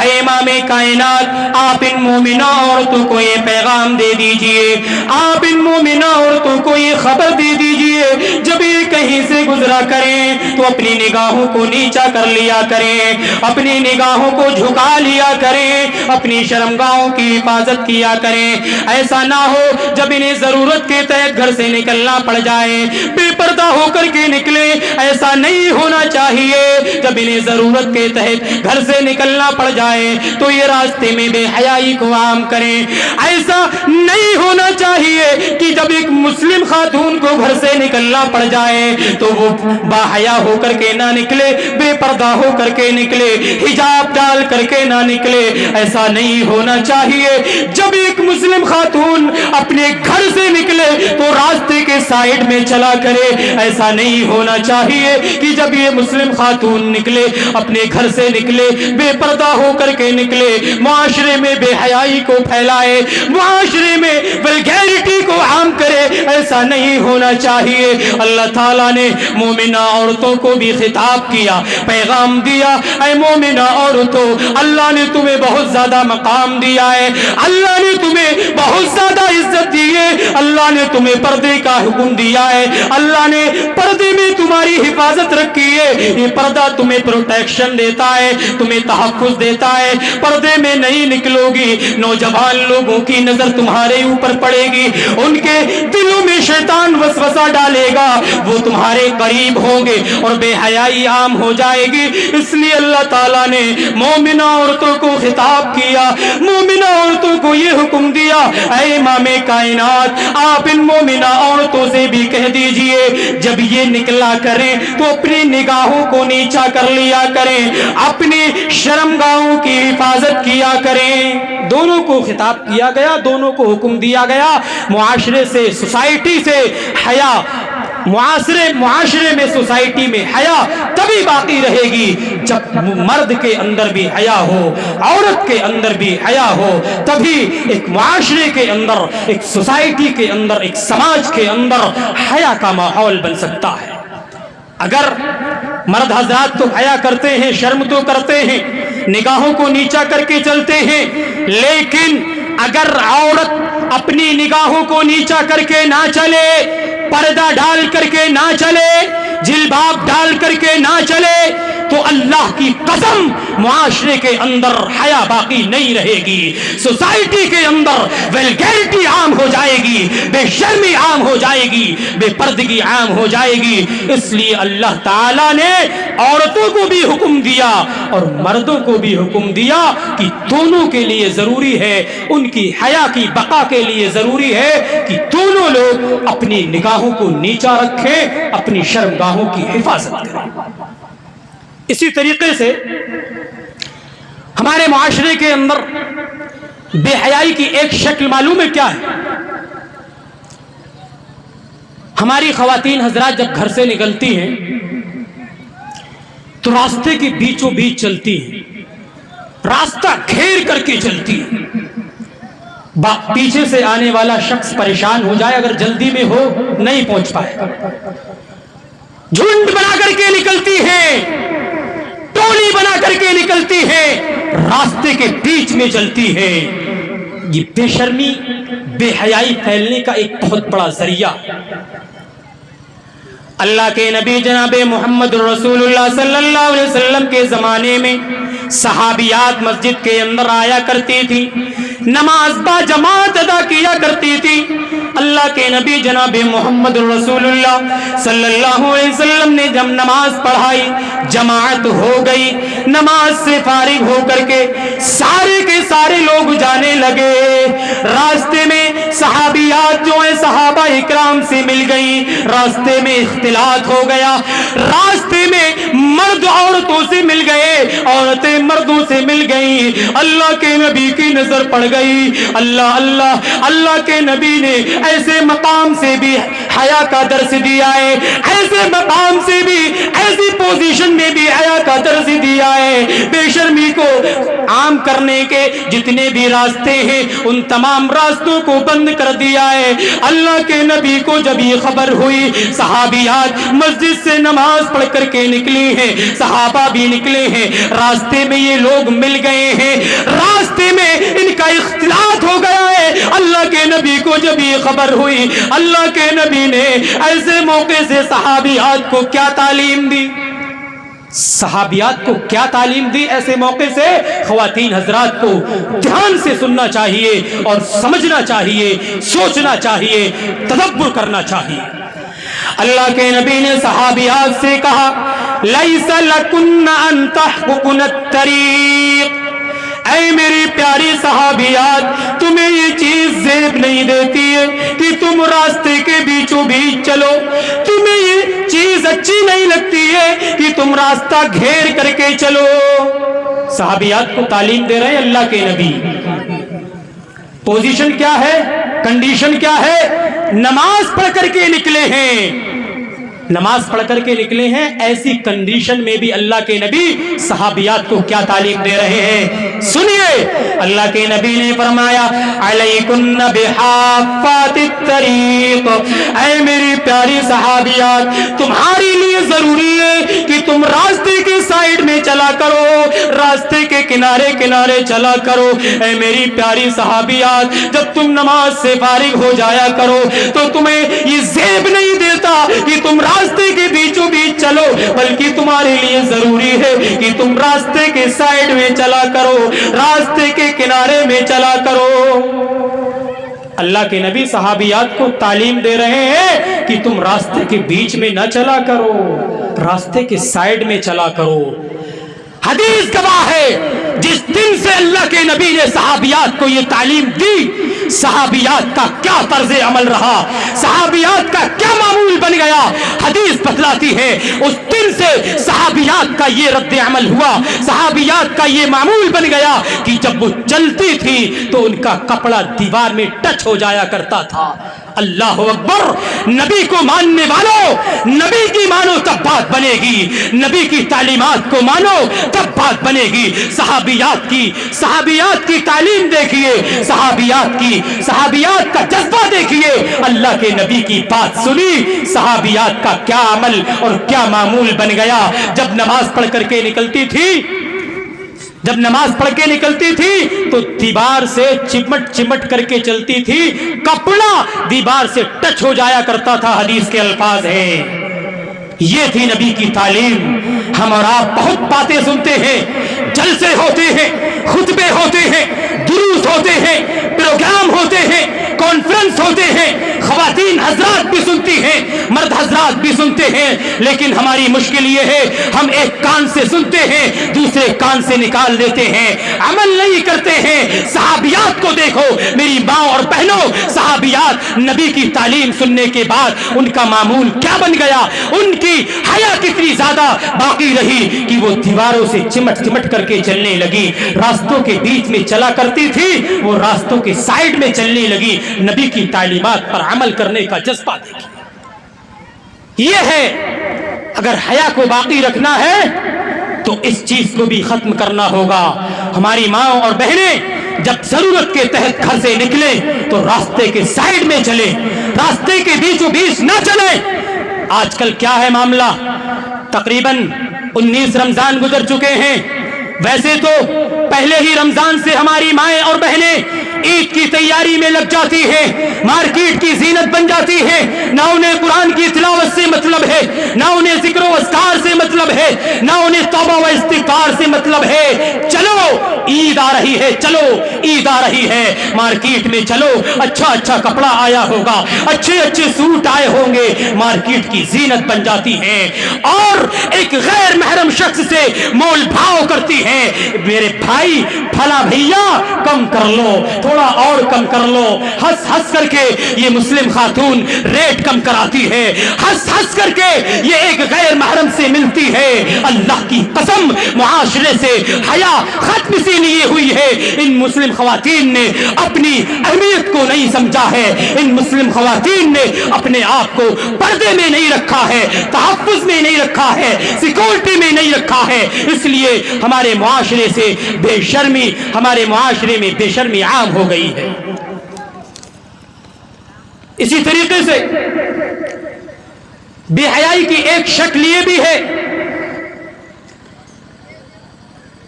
اے امام کائنات, آپ ان مومنہ عورتوں کو یہ پیغام دے دیجئے, آپ ان مومنہ عورتوں کو یہ خبر دے دیجئے, جب یہ کہیں سے گزرا کریں تو اپنی نگاہوں کو نیچا کر لیا کریں, اپنی نگاہوں کو جھکا لیا کریں, اپنی شرمگاہوں کی حفاظت کیا کریں. ایسا نہ ہو جب انہیں ضرورت کے تحت گھر سے نکلنا پڑ جائے بے پردہ ہو کر کے نکلے. ایسا نہیں ہونا چاہیے. جب انہیں ضرورت کے تحت گھر سے نکلنا پڑ جائے تو یہ راستے میں بے حیائی کو عام کریں. ایسا نہیں ہونا چاہیے کہ جب ایک مسلم خاتون کو گھر سے نکلنا پڑ جائے تو وہ با حیا ہو کر کے نہ نکلے, بے پردہ ہو کر کے نکلے, حجاب ڈال کر کے نہ نکلے. ایسا نہیں ہونا چاہیے. جب ایک مسلم خاتون اپنے گھر سے نکلے تو راستے کے سائیڈ میں چلا کرے. ایسا نہیں ہونا چاہیے کہ جب یہ مسلم خاتون نکلے, اپنے گھر سے نکلے, بے پردہ ہو کر کے نکلے, معاشرے میں بے حیائی کو پھیلائے, معاشرے میں ولگیرٹی کو عام کرے. ایسا نہیں ہونا چاہیے. اللہ تعالیٰ نے مومنہ عورتوں کو بھی خطاب کیا, پیغام دیا, اے مومنہ عورتوں, اللہ نے تمہیں بہت زیادہ مقام دیا ہے, اللہ نے تمہیں بہت زیادہ عزت دی ہے, اللہ نے تمہیں پردے کا حکم دیا ہے, اللہ نے پردے میں تمہاری حفاظت رکھی ہے. یہ پردہ تمہیں پروٹیکشن دیتا ہے, تمہیں تحفظ دیتا ہے. پردے میں نہیں نکلو گی, نوجوان لوگوں کی نظر تمہارے اوپر پڑے گی, ان کے دلوں میں شیطان وسوسہ ڈالے گا, وہ تمہارے قریب ہوں گے اور بے حیائی عام ہو جائے گی. اس لیے اللہ تعالیٰ نے مومنہ عورتوں کو خطاب کیا, مومنہ عورتوں کو یہ حکم دیا, اے امام کائنات, آپ ان مومنہ عورتوں سے بھی کہہ دیجئے جب یہ نکلا کریں تو اپنی نگاہوں کو نیچا کر لیا کریں, اپنی شرمگاہوں کی حفاظت کیا کریں. دونوں کو خطاب کیا گیا, دونوں کو حکم دیا گیا. معاشرے سے, سوسائٹی سے حیا, معاشرے میں, سوسائٹی میں حیا تبھی باقی رہے گی جب مرد کے اندر بھی حیا ہو, عورت کے اندر بھی حیا ہو. تبھی ایک معاشرے کے اندر, ایک سوسائٹی کے اندر, ایک سماج کے اندر حیا کا ماحول بن سکتا ہے. اگر مرد حضرات تو حیا کرتے ہیں, شرم تو کرتے ہیں, نگاہوں کو نیچا کر کے چلتے ہیں, لیکن اگر عورت اپنی نگاہوں کو نیچا کر کے نہ چلے, پردہ ڈال کر کے نہ چلے, جلباب ڈال کر کے نہ چلے, تو اللہ کی قسم معاشرے کے اندر حیا باقی نہیں رہے گی، سوسائٹی کے اندر ویلگیرٹی عام ہو جائے گی، بے شرمی عام ہو جائے گی، بے پردگی عام ہو جائے گی۔ اس لیے اللہ تعالیٰ نے عورتوں کو بھی حکم دیا اور مردوں کو بھی حکم دیا کہ دونوں کے لیے ضروری ہے، ان کی حیا کی بقا کے لیے ضروری ہے کہ دونوں لوگ اپنی نگاہوں کو نیچا رکھیں، اپنی شرمگاہوں کی حفاظت کریں۔ اسی طریقے سے ہمارے معاشرے کے اندر بے حیائی کی ایک شکل معلوم ہے کیا ہے؟ ہماری خواتین حضرات جب گھر سے نکلتی ہیں تو راستے کے بیچوں بیچ چلتی ہیں، راستہ گھیر کر کے چلتی ہیں۔ پیچھے سے آنے والا شخص پریشان ہو جائے، اگر جلدی میں ہو نہیں پہنچ پائے گا۔ جھنڈ بنا کر کے نکلتی ہیں، ٹولی بنا کر کے نکلتی ہیں، راستے کے بیچ میں چلتی ہے۔ یہ بے شرمی، بے حیائی پھیلنے کا ایک بہت بڑا ذریعہ۔ اللہ کے نبی جناب محمد رسول اللہ صلی اللہ علیہ وسلم کے زمانے میں صحابیات مسجد کے اندر آیا کرتی تھی، نماز با جماعت ادا کیا کرتی تھی۔ اللہ کے نبی جناب محمد رسول اللہ صلی اللہ علیہ وسلم نے جب نماز پڑھائی، جماعت ہو گئی، نماز سے فارغ ہو کر کے سارے کے سارے لوگ جانے لگے۔ راستے میں صحابیات جو ہیں صحابہ اکرام سے مل گئی، راستے میں اختلاط ہو گیا، راستے میں مرد عورتوں سے مل گئے، عورتیں مردوں سے مل گئی۔ اللہ کے نبی کی نظر پڑ گئی، اللہ کے نبی نے ایسے مقام سے بھی حیا کا درس دیا ہے، ایسے مقام سے بھی، ایسی پوزیشن میں بھی حیا کا درس دیا ہے۔ بے شرمی کو عام کرنے کے جتنے بھی راستے ہیں ان تمام راستوں کو بند کر دیا ہے۔ اللہ کے نبی کو جب یہ خبر ہوئی، صحابیات مسجد سے نماز پڑھ کر کے نکلی ہیں، صحابہ بھی نکلے ہیں، راستے میں یہ لوگ مل گئے ہیں، راستے میں ان کا اختلاط ہو گیا ہے۔ اللہ کے نبی کو جب یہ خبر ہوئی، اللہ کے نبی نے ایسے موقع سے صحابیات کو کیا تعلیم دی؟ صحابیات کو کیا تعلیم دی؟ ایسے موقع سے خواتین حضرات کو دھیان سے سننا چاہیے اور سمجھنا چاہیے، سوچنا چاہیے، تدبر کرنا چاہیے۔ اللہ کے نبی نے صحابیات سے کہا، لَيْسَ لَكُنَّ أَن تَحْقُقُنَ الطَّرِيقَ، اے میری پیاری صحابیات، تمہیں یہ چیز زیب نہیں دیتی ہے کہ تم راستے کے بیچوں بیچ چلو، تمہیں یہ چیز اچھی نہیں لگتی ہے کہ تم راستہ گھیر کر کے چلو۔ صحابیات کو تعلیم دے رہے ہیں اللہ کے نبی۔ پوزیشن کیا ہے؟ کنڈیشن کیا ہے؟ نماز پڑھ کر کے نکلے ہیں، نماز پڑھ کر کے نکلے ہیں، ایسی کنڈیشن میں بھی اللہ کے نبی صحابیات کو کیا تعلیم دے رہے ہیں؟ سنیے، اللہ کے نبی نے فرمایا، علیکن بحافات الطریق، اے میری پیاری صحابیات، تمہاری لیے ضروری ہے کہ تم راستے کے سائیڈ میں چلا کرو، راستے کے کنارے کنارے چلا کرو۔ اے میری پیاری صحابیات، جب تم نماز سے فارغ ہو جایا کرو تو تمہیں یہ زیب نہیں دیتا کہ تم راستے کے بیچوں بیچ چلو، بلکہ تمہارے لیے ضروری ہے کہ تم راستے کے سائیڈ میں چلا کرو، راستے کے کنارے میں چلا کرو۔ اللہ کے نبی صحابیات کو تعلیم دے رہے ہیں کہ تم راستے کے بیچ میں نہ چلا کرو، راستے کے سائیڈ میں چلا کرو۔ حدیث گواہ ہے، جس دن سے اللہ کے نبی نے صحابیات کو یہ تعلیم دی، صحابیات کا کیا طرز عمل رہا، صحابیات کا کیا معمول بن گیا، حدیث بتلاتی ہے اس دن سے صحابیات کا یہ رد عمل ہوا، صحابیات کا یہ معمول بن گیا کہ جب وہ چلتی تھی تو ان کا کپڑا دیوار میں ٹچ ہو جایا کرتا تھا۔ اللہ اکبر! نبی کو ماننے والوں، نبی کی مانو تب بات بنے گی، نبی کی تعلیمات کو مانو تب بات بنے گی۔ صحابیات کی تعلیم دیکھیے، صحابیات کا جذبہ دیکھیے، اللہ کے نبی کی بات سنی، صحابیات کا کیا عمل اور کیا معمول بن گیا۔ جب نماز پڑھ کر کے نکلتی تھی تو دیوار سے چمٹ کر کے چلتی تھی، کپڑا دیوار سے ٹچ ہو جایا کرتا تھا۔ حدیث کے الفاظ ہیں، یہ تھی نبی کی تعلیم۔ ہم اور آپ بہت باتیں سنتے ہیں، جلسے ہوتے ہیں، خطبے ہوتے ہیں، دروس ہوتے ہیں، پروگرام ہوتے ہیں، کانفرنس ہوتے ہیں، خواتین حضرات بھی سنتی ہیں، مرد حضرات بھی سنتے ہیں، لیکن ہماری مشکل یہ ہے ہم ایک کان سے سنتے ہیں دوسرے کان سے نکال دیتے ہیں، عمل نہیں کرتے ہیں۔ صحابیات کو دیکھو میری ماں اور بہنوں، صحابیات نبی کی تعلیم سننے کے بعد ان کا معمول کیا بن گیا، ان کی حیا کتنی زیادہ باقی رہی کہ وہ دیواروں سے چمٹ چمٹ کر کے چلنے لگی، راستوں کے بیچ میں چلا کرتی تھی وہ راستوں کے سائیڈ میں چلنے لگی، نبی کی تعلیمات پر عمل کرنے کا جذبہ دیکھی۔ یہ ہے اگر حیا کو باقی رکھنا ہے تو اس چیز کو بھی ختم کرنا ہوگا۔ ہماری ماں اور بہنیں جب ضرورت کے تحت گھر سے نکلیں تو راستے کے سائیڈ میں چلیں، راستے کے بیچوں بیچ نہ چلیں۔ آج کل کیا ہے معاملہ، تقریباً 19 رمضان گزر چکے ہیں، ویسے تو پہلے ہی رمضان سے ہماری مائیں اور بہنیں عید کی تیاری میں لگ جاتی ہیں، مارکیٹ کی زینت بن جاتی ہے، نہ انہیں قرآن کی تلاوت سے مطلب ہے، نہ انہیں ذکر و اذکار سے مطلب ہے، نہ انہیں توبہ و استغفار سے مطلب ہے۔ چلو عید آ رہی ہے، چلو عید آ رہی ہے، مارکیٹ میں چلو، اچھا اچھا کپڑا آیا ہوگا، اچھے اچھے سوٹ آئے ہوں گے، مارکیٹ کی زینت بن جاتی ہے اور ایک غیر محرم شخص سے مول بھاؤ کرتی ہے۔ میرے بھائی پھلا بھیا کم کر لو، تھوڑا اور کم کر لو، ہنس ہنس کر کے یہ مسلم خاتون ریٹ کم کراتی ہے، ہنس ہنس کر کے یہ ایک غیر محرم سے ملتی ہے۔ اللہ کی قسم معاشرے سے حیا ختم سی لیے ہوئی ہے۔ ان مسلم خواتین نے اپنی اہمیت کو نہیں سمجھا ہے، ان مسلم خواتین نے اپنے آپ کو پردے میں نہیں رکھا ہے، تحفظ میں نہیں رکھا ہے، سیکورٹی میں نہیں رکھا ہے، اس لیے ہمارے معاشرے سے بے شرمی، ہمارے معاشرے میں بے شرمی عام ہو گئی ہے۔ اسی طریقے سے بے حیائی کی ایک شکل یہ بھی ہے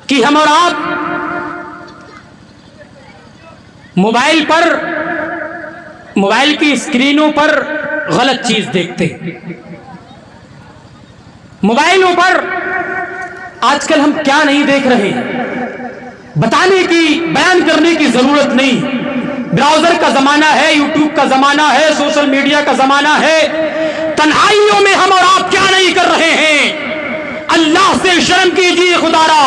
کہ ہم اور آپ موبائل پر، موبائل کی اسکرینوں پر غلط چیز دیکھتے ہیں۔ موبائلوں پر آج کل ہم کیا نہیں دیکھ رہے بتانے کی، بیان کرنے کی ضرورت نہیں۔ براؤزر کا زمانہ ہے، یوٹیوب کا زمانہ ہے، سوشل میڈیا کا زمانہ ہے، تنہائیوں میں ہم اور آپ کیا نہیں کر رہے ہیں۔ اللہ سے شرم کیجیے خدارا،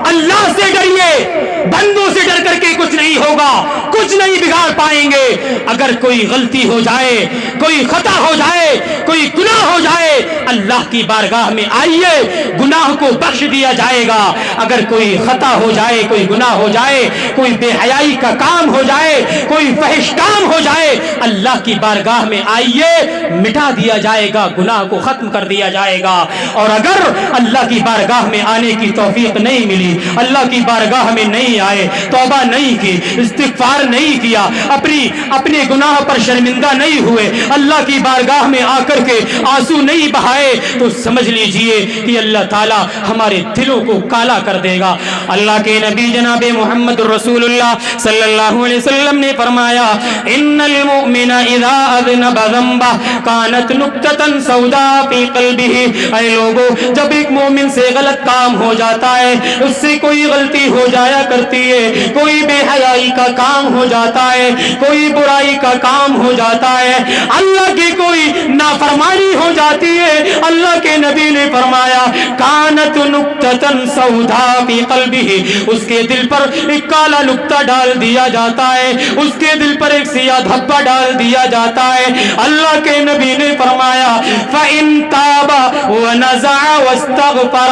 اللہ سے ڈریے، بندوں سے ڈر کر کے کچھ نہیں ہوگا، کچھ نہیں بگاڑ پائیں گے۔ اگر کوئی غلطی ہو جائے، کوئی خطا ہو جائے، کوئی گناہ ہو جائے، اللہ کی بارگاہ میں آئیے، گناہ کو بخش دیا جائے گا۔ اگر کوئی خطا ہو جائے، کوئی گناہ ہو جائے، کوئی بے حیائی کا کام ہو جائے، کوئی فحش کام ہو جائے، اللہ کی بارگاہ میں آئیے، مٹا دیا جائے گا، گناہ کو ختم کر دیا جائے گا۔ اور اگر اللہ کی بارگاہ میں آنے کی توفیق نہیں ملی، اللہ کی بارگاہ میں نہیں آئے، توبہ نہیں کی، استغفار نہیں کیا، اپنے گناہ پر شرمندہ نہیں ہوئے، اللہ کی بارگاہ میں آ کر کے آنسو نہیں بہائے، تو سمجھ لیجئے کہ اللہ تعالی ہمارے دلوں کو کالا کر دے گا۔ اللہ کے نبی جناب محمد رسول اللہ صلی اللہ علیہ وسلم نے فرمایا، ان المؤمن اذا اذنب ذنبا كانت نقطة سوداء في قلبه۔ اے لوگو، جب ایک مومن سے غلط کام ہو جاتا ہے، اس سے کوئی غلطی ہو جایا کرتی ہے، کوئی بے حیائی کا کام ہو جاتا ہے، کوئی برائی کا کام ہو جاتا ہے، اللہ کی کوئی نافرمانی ہو جاتی ہے، اللہ کے نبی نے فرمایا کانت نقطة سوداء فی قلبہ، اس کے دل پر ایک کالا نقطہ ڈال دیا جاتا ہے، اس کے دل پر ایک سیاہ دھبا ڈال دیا جاتا ہے۔ اللہ کے نبی نے فرمایا فَإِن تَابَ وَنَزَعَ وَاسْتَغْفَرَ،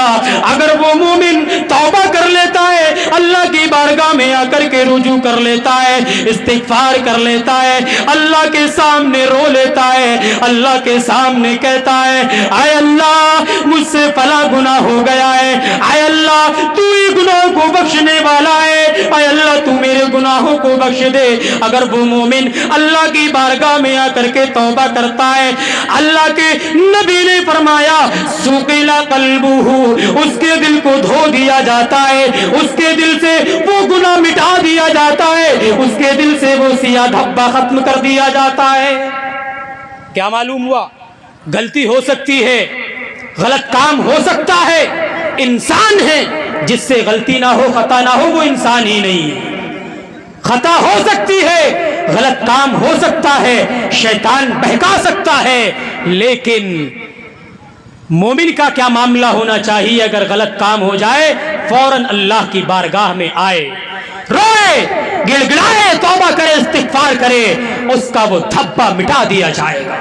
اگر وہ مومن توبہ کر لیتا ہے، اللہ کی بارگاہ میں آ کر کے رجوع کر لیتا ہے، استغفار کر لیتا ہے، اللہ کے سامنے رو لیتا ہے، اللہ کے سامنے کہتا ہے اے اللہ مجھ سے فلاں گناہ ہو گیا ہے، اے اللہ تو ہی گناہ کو بخشنے والا ہے، اے اللہ تو میرے گناہوں کو بخش دے۔ اگر وہ مومن اللہ کی بارگاہ میں آ کر کے توبہ کرتا ہے، اللہ کے نبی نے فرمایا سُقِلَ قَلْبُهُ، اس کے دل کو دھو دیا جاتا ہے، اس کے دل سے وہ گناہ مٹا دیا جاتا ہے، اس کے دل سے وہ سیاہ دھبا ختم کر دیا جاتا ہے۔ کیا معلوم ہوا؟ غلطی ہو سکتی ہے، غلط کام ہو سکتا ہے، انسان ہے، جس سے غلطی نہ ہو خطا نہ ہو وہ انسان ہی نہیں ہے۔ خطا ہو سکتی ہے، غلط کام ہو سکتا ہے، شیطان بہکا سکتا ہے، لیکن مومن کا کیا معاملہ ہونا چاہیے؟ اگر غلط کام ہو جائے فوراً اللہ کی بارگاہ میں آئے، روئے، گڑ گڑائے، توبہ کرے، استغفار کرے، اس کا وہ دھبا مٹا دیا جائے گا۔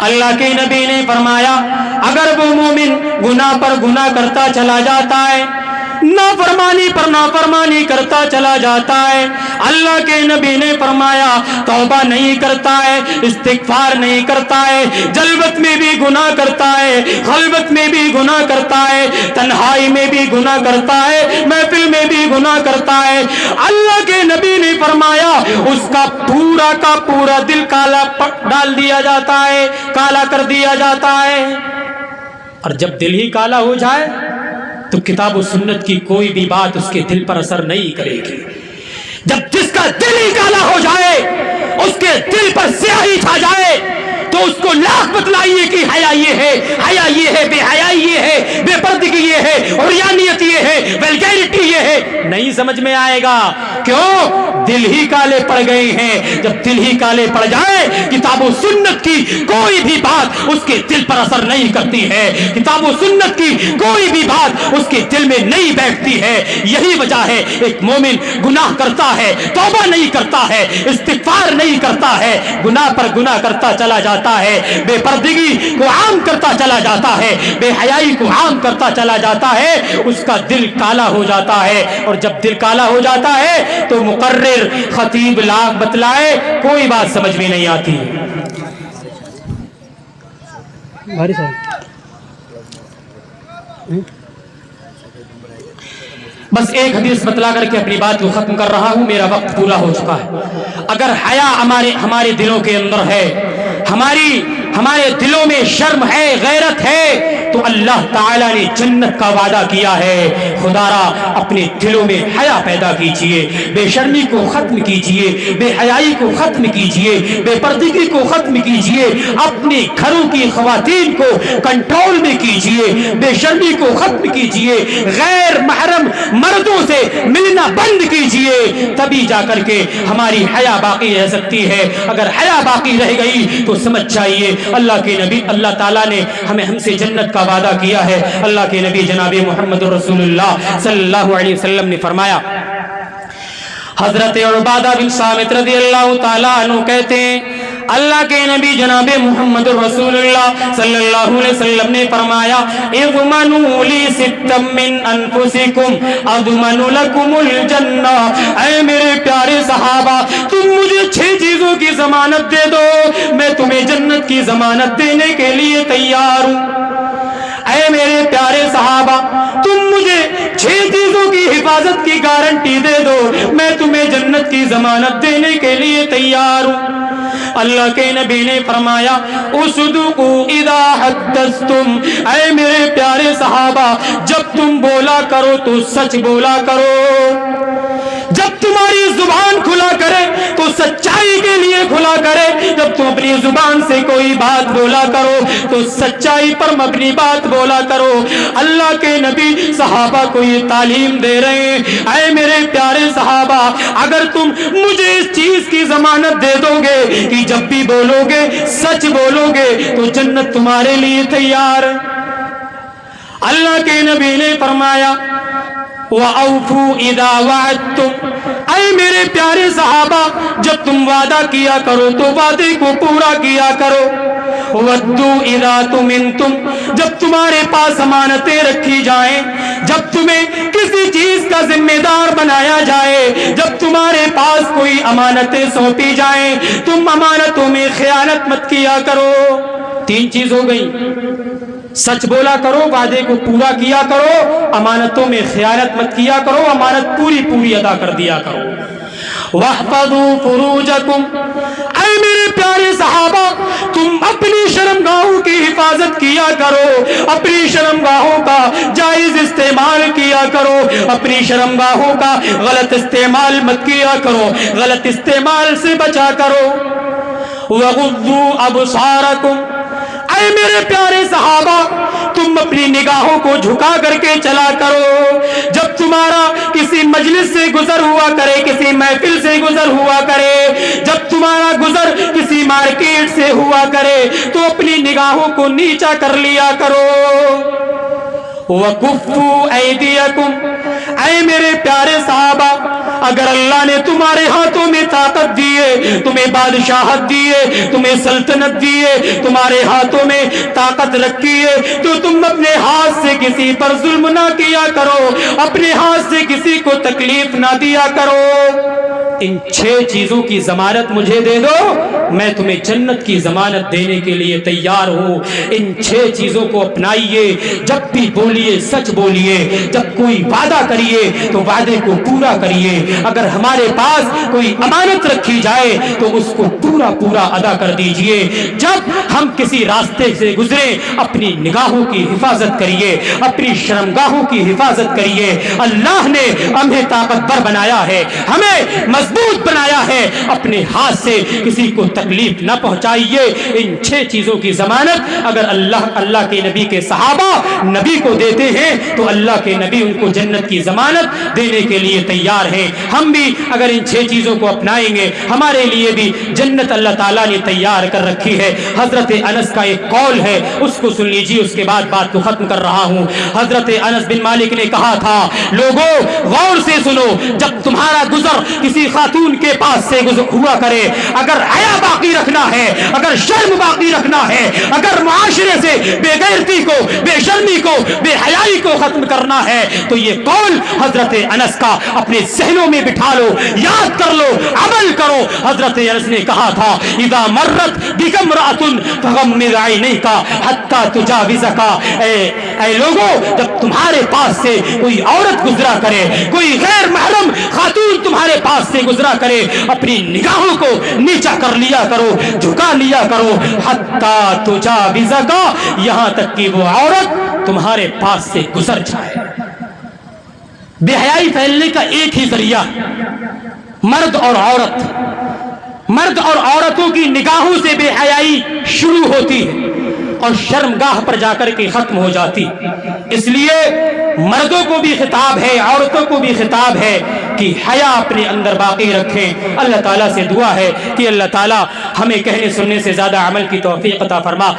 اللہ کے نبی نے فرمایا اگر وہ مومن گناہ پر گناہ کرتا چلا جاتا ہے، نافرمانی پر نافرمانی کرتا چلا جاتا ہے، اللہ کے نبی نے فرمایا توبہ نہیں کرتا ہے، استغفار نہیں کرتا ہے، جلوت میں بھی گناہ کرتا ہے، خلوت میں بھی گناہ کرتا ہے، تنہائی میں بھی گناہ کرتا ہے، محفل میں بھی گناہ کرتا ہے، اللہ کے نبی نے فرمایا اس کا پورا دل کالا ڈال دیا جاتا ہے، کالا کر دیا جاتا ہے۔ اور جب دل ہی کالا ہو جائے تو کتاب و سنت کی کوئی بھی بات اس کے دل پر اثر نہیں کرے گی۔ جب جس کا دل ہی کالا ہو جائے، اس کے دل پر سیاہی چھا جائے، تو اس کو لاکھ بتلائیے کہ حیا یہ ہے، حیا یہ ہے، بے حیائی یہ ہے، بے پردگی یہ ہے، عریانیت یہ ہے، ویلگیرٹی یہ ہے، نہیں سمجھ میں آئے گا۔ کیوں؟ دل ہی کالے پڑ گئے ہیں۔ جب دل ہی کالے پڑ جائے، کتاب و سنت کی کوئی بھی بات اس کے دل پر اثر نہیں کرتی ہے، کتاب و سنت کی کوئی بھی بات اس کے دل میں نہیں بیٹھتی ہے۔ یہی وجہ ہے ایک مومن گناہ کرتا ہے، توبہ نہیں کرتا ہے، استغفار نہیں کرتا ہے، گناہ پر گناہ کرتا چلا جاتا ہے، بے پردگی کو عام کرتا چلا جاتا ہے، بے حیائی کو عام کرتا چلا جاتا ہے، اس کا دل کالا ہو جاتا ہے۔ اور جب دل کالا ہو جاتا ہے تو مقرر خطیب لاکھ بتلائے کوئی بات سمجھ میں نہیں آتی۔ بس ایک حدیث بتلا کر کے اپنی بات کو ختم کر رہا ہوں، میرا وقت پورا ہو چکا ہے۔ اگر حیا ہمارے دلوں کے اندر ہے، ہمارے دلوں میں شرم ہے، غیرت ہے، تو اللہ تعالیٰ نے جنت کا وعدہ کیا ہے۔ خدا را اپنے دلوں میں حیا پیدا کیجئے، بے شرمی کو ختم کیجئے، بے حیائی کو ختم کیجئے، بے پردگی کو ختم کیجئے، اپنے گھروں کی خواتین کو کنٹرول میں کیجئے، بے شرمی کو ختم کیجئے، غیر محرم مردوں سے ملنا بند کیجئے، تبھی جا کر کے ہماری حیا باقی رہ سکتی ہے۔ اگر حیا باقی رہ گئی تو سمجھ جائیے اللہ کے نبی، اللہ تعالیٰ نے ہم سے جنت کا وعدہ کیا ہے۔ اللہ کے نبی جناب محمد رسول اللہ صلی اللہ علیہ وسلم نے فرمایا، حضرت عبادہ بن صامت رضی اللہ تعالیٰ عنہ کہتے ہیں اللہ کے نبی جناب محمد رسول اللہ صلی اللہ علیہ وسلم نے فرمایا اضمنوا لی ستا من انفسکم اضمن لکم الجنہ، اے میرے پیارے صحابہ تم مجھے 6 چیزوں کی ضمانت دے دو، میں تمہیں جنت کی ضمانت دینے کے لیے تیار ہوں۔ اے میرے پیارے صحابہ تم مجھے 6 چیزوں کی حفاظت کی گارنٹی دے دو، میں تمہیں جنت کی ضمانت دینے کے لیے تیار ہوں۔ اللہ کے نبی نے فرمایا اصدقوا اذا حدثتم، اے میرے پیارے صحابہ جب تم بولا کرو تو سچ بولا کرو، جب تمہاری زبان کھلا کرے تو سچائی کے لیے کھلا کرے، جب تم اپنی زبان سے کوئی بات بولا کرو تو سچائی پر مبنی بات بولا کرو۔ اللہ کے نبی صحابہ کو یہ تعلیم دے رہے ہیں، اے میرے پیارے صحابہ اگر تم مجھے اس چیز کی ضمانت دے دو گے کہ جب بھی بولو گے سچ بولو گے تو جنت تمہارے لیے تیار ہے۔ اللہ کے نبی نے فرمایا وَأَوْفُوا إِذَا وَعَدتُّمْ، اے میرے پیارے صحابہ جب تم وعدہ کیا کرو تو وعدے کو پورا کیا کرو۔ وَدُّوا إِذَا تُمِنْتُمْ، جب تمہارے پاس امانتیں رکھی جائیں، جب تمہیں کسی چیز کا ذمہ دار بنایا جائے، جب تمہارے پاس کوئی امانتیں سونپی جائیں تم امانتوں میں خیانت مت کیا کرو۔ 3 چیز ہو گئی، سچ بولا کرو، وعدے کو پورا کیا کرو، امانتوں میں خیانت مت کیا کرو، امانت پوری ادا کر دیا کرو۔ واحفظوا فروجکم، اے میرے پیارے صحابہ تم اپنی شرمگاہوں کی حفاظت کیا کرو، اپنی شرمگاہوں کا جائز استعمال کیا کرو، اپنی شرمگاہوں کا غلط استعمال مت کیا کرو، غلط استعمال سے بچا کرو۔ وغضوا ابصارکم، اے اے میرے پیارے صحابہ تم اپنی نگاہوں کو جھکا کر کے چلا کرو. جب تمہارا کسی مجلس سے گزر ہوا کرے, کسی محفل سے گزر ہوا کرے, جب تمہارا گزر کسی مارکیٹ سے ہوا کرے تو اپنی نگاہوں کو نیچا کر لیا کرو. وَكُفُّوا أَيْدِيَكُمْ, اے میرے پیارے صحابہ اگر اللہ نے تمہارے ہاتھوں میں طاقت دی ہے, تمہیں بادشاہت دی ہے, تمہیں سلطنت دی ہے, تمہارے ہاتھوں میں طاقت رکھی ہے, تو تم اپنے ہاتھ سے کسی پر ظلم نہ کیا کرو, اپنے ہاتھ سے کسی کو تکلیف نہ دیا کرو. ان 6 چیزوں کی ضمانت مجھے دے دو, میں تمہیں جنت کی ضمانت دینے کے لیے تیار ہوں. ان 6 چیزوں کو اپنائیے, جب بھی بولیے سچ بولیے, جب کوئی وعدہ کریے تو وعدے کو پورا کریے, اگر ہمارے پاس کوئی امانت رکھی جائے تو اس کو پورا پورا ادا کر دیجئے. جب ہم کسی راستے سے گزرے اپنی نگاہوں کی حفاظت کریے, اپنی شرمگاہوں کی حفاظت کریے. اللہ نے ہمیں طاقتور بنایا ہے, ہمیں مضبوط بنایا ہے, اپنے ہاتھ سے کسی کو تکلیف نہ پہنچائیے. ان 6 چیزوں کی ضمانت اگر اللہ کے نبی کے صحابہ نبی کو دیتے ہیں تو اللہ کے نبی ان کو جنت کی ضمانت دینے کے لیے تیار ہیں. ہم بھی اگر ان 6 چیزوں کو اپنائیں گے ہمارے لیے بھی جنت اللہ تعالیٰ نے تیار کر رکھی ہے. حضرت انس کا ایک قول ہے, اس کو سن لیجیے, اس کے بعد بات کو ختم کر رہا ہوں. حضرت انس بن مالک نے کہا تھا, لوگوں غور سے سنو, جب تمہارا گزر کسی خاتون کے پاس سے ہوا کرے, اگر حیا باقی رکھنا ہے, اگر شرم باقی رکھنا ہے, اگر معاشرے سے بے غیرتی کو, بے شرمی کو, بے حیائی کو ختم کرنا ہے تو یہ قول حضرت انس کا اپنے ذہنوں میں بٹھا لو, یاد کر لو, عمل کرو. حضرت انس نے کہا تھا, اذا مرت بک امرأۃ فغمض عینیک حتی تجاوزک, اے لوگوں جب تمہارے پاس سے کوئی عورت گزرا کرے, کوئی غیر محرم خاتون تمہارے پاس سے گزرا کرے, اپنی نگاہوں کو نیچا کر لیا کرو, جھکا لیا کرو, حتی تجاوزک, یہاں تک کہ وہ عورت تمہارے پاس سے گزر جائے. بے حیائی پھیلنے کا ایک ہی ذریعہ, مرد اور عورت. مرد اور عورتوں کی نگاہوں سے بے حیائی شروع ہوتی ہے اور شرمگاہ پر جا کر کے ختم ہو جاتی. اس لیے مردوں کو بھی خطاب ہے, عورتوں کو بھی خطاب ہے کہ حیا اپنے اندر باقی رکھیں. اللہ تعالیٰ سے دعا ہے کہ اللہ تعالیٰ ہمیں کہنے سننے سے زیادہ عمل کی توفیق عطا فرما.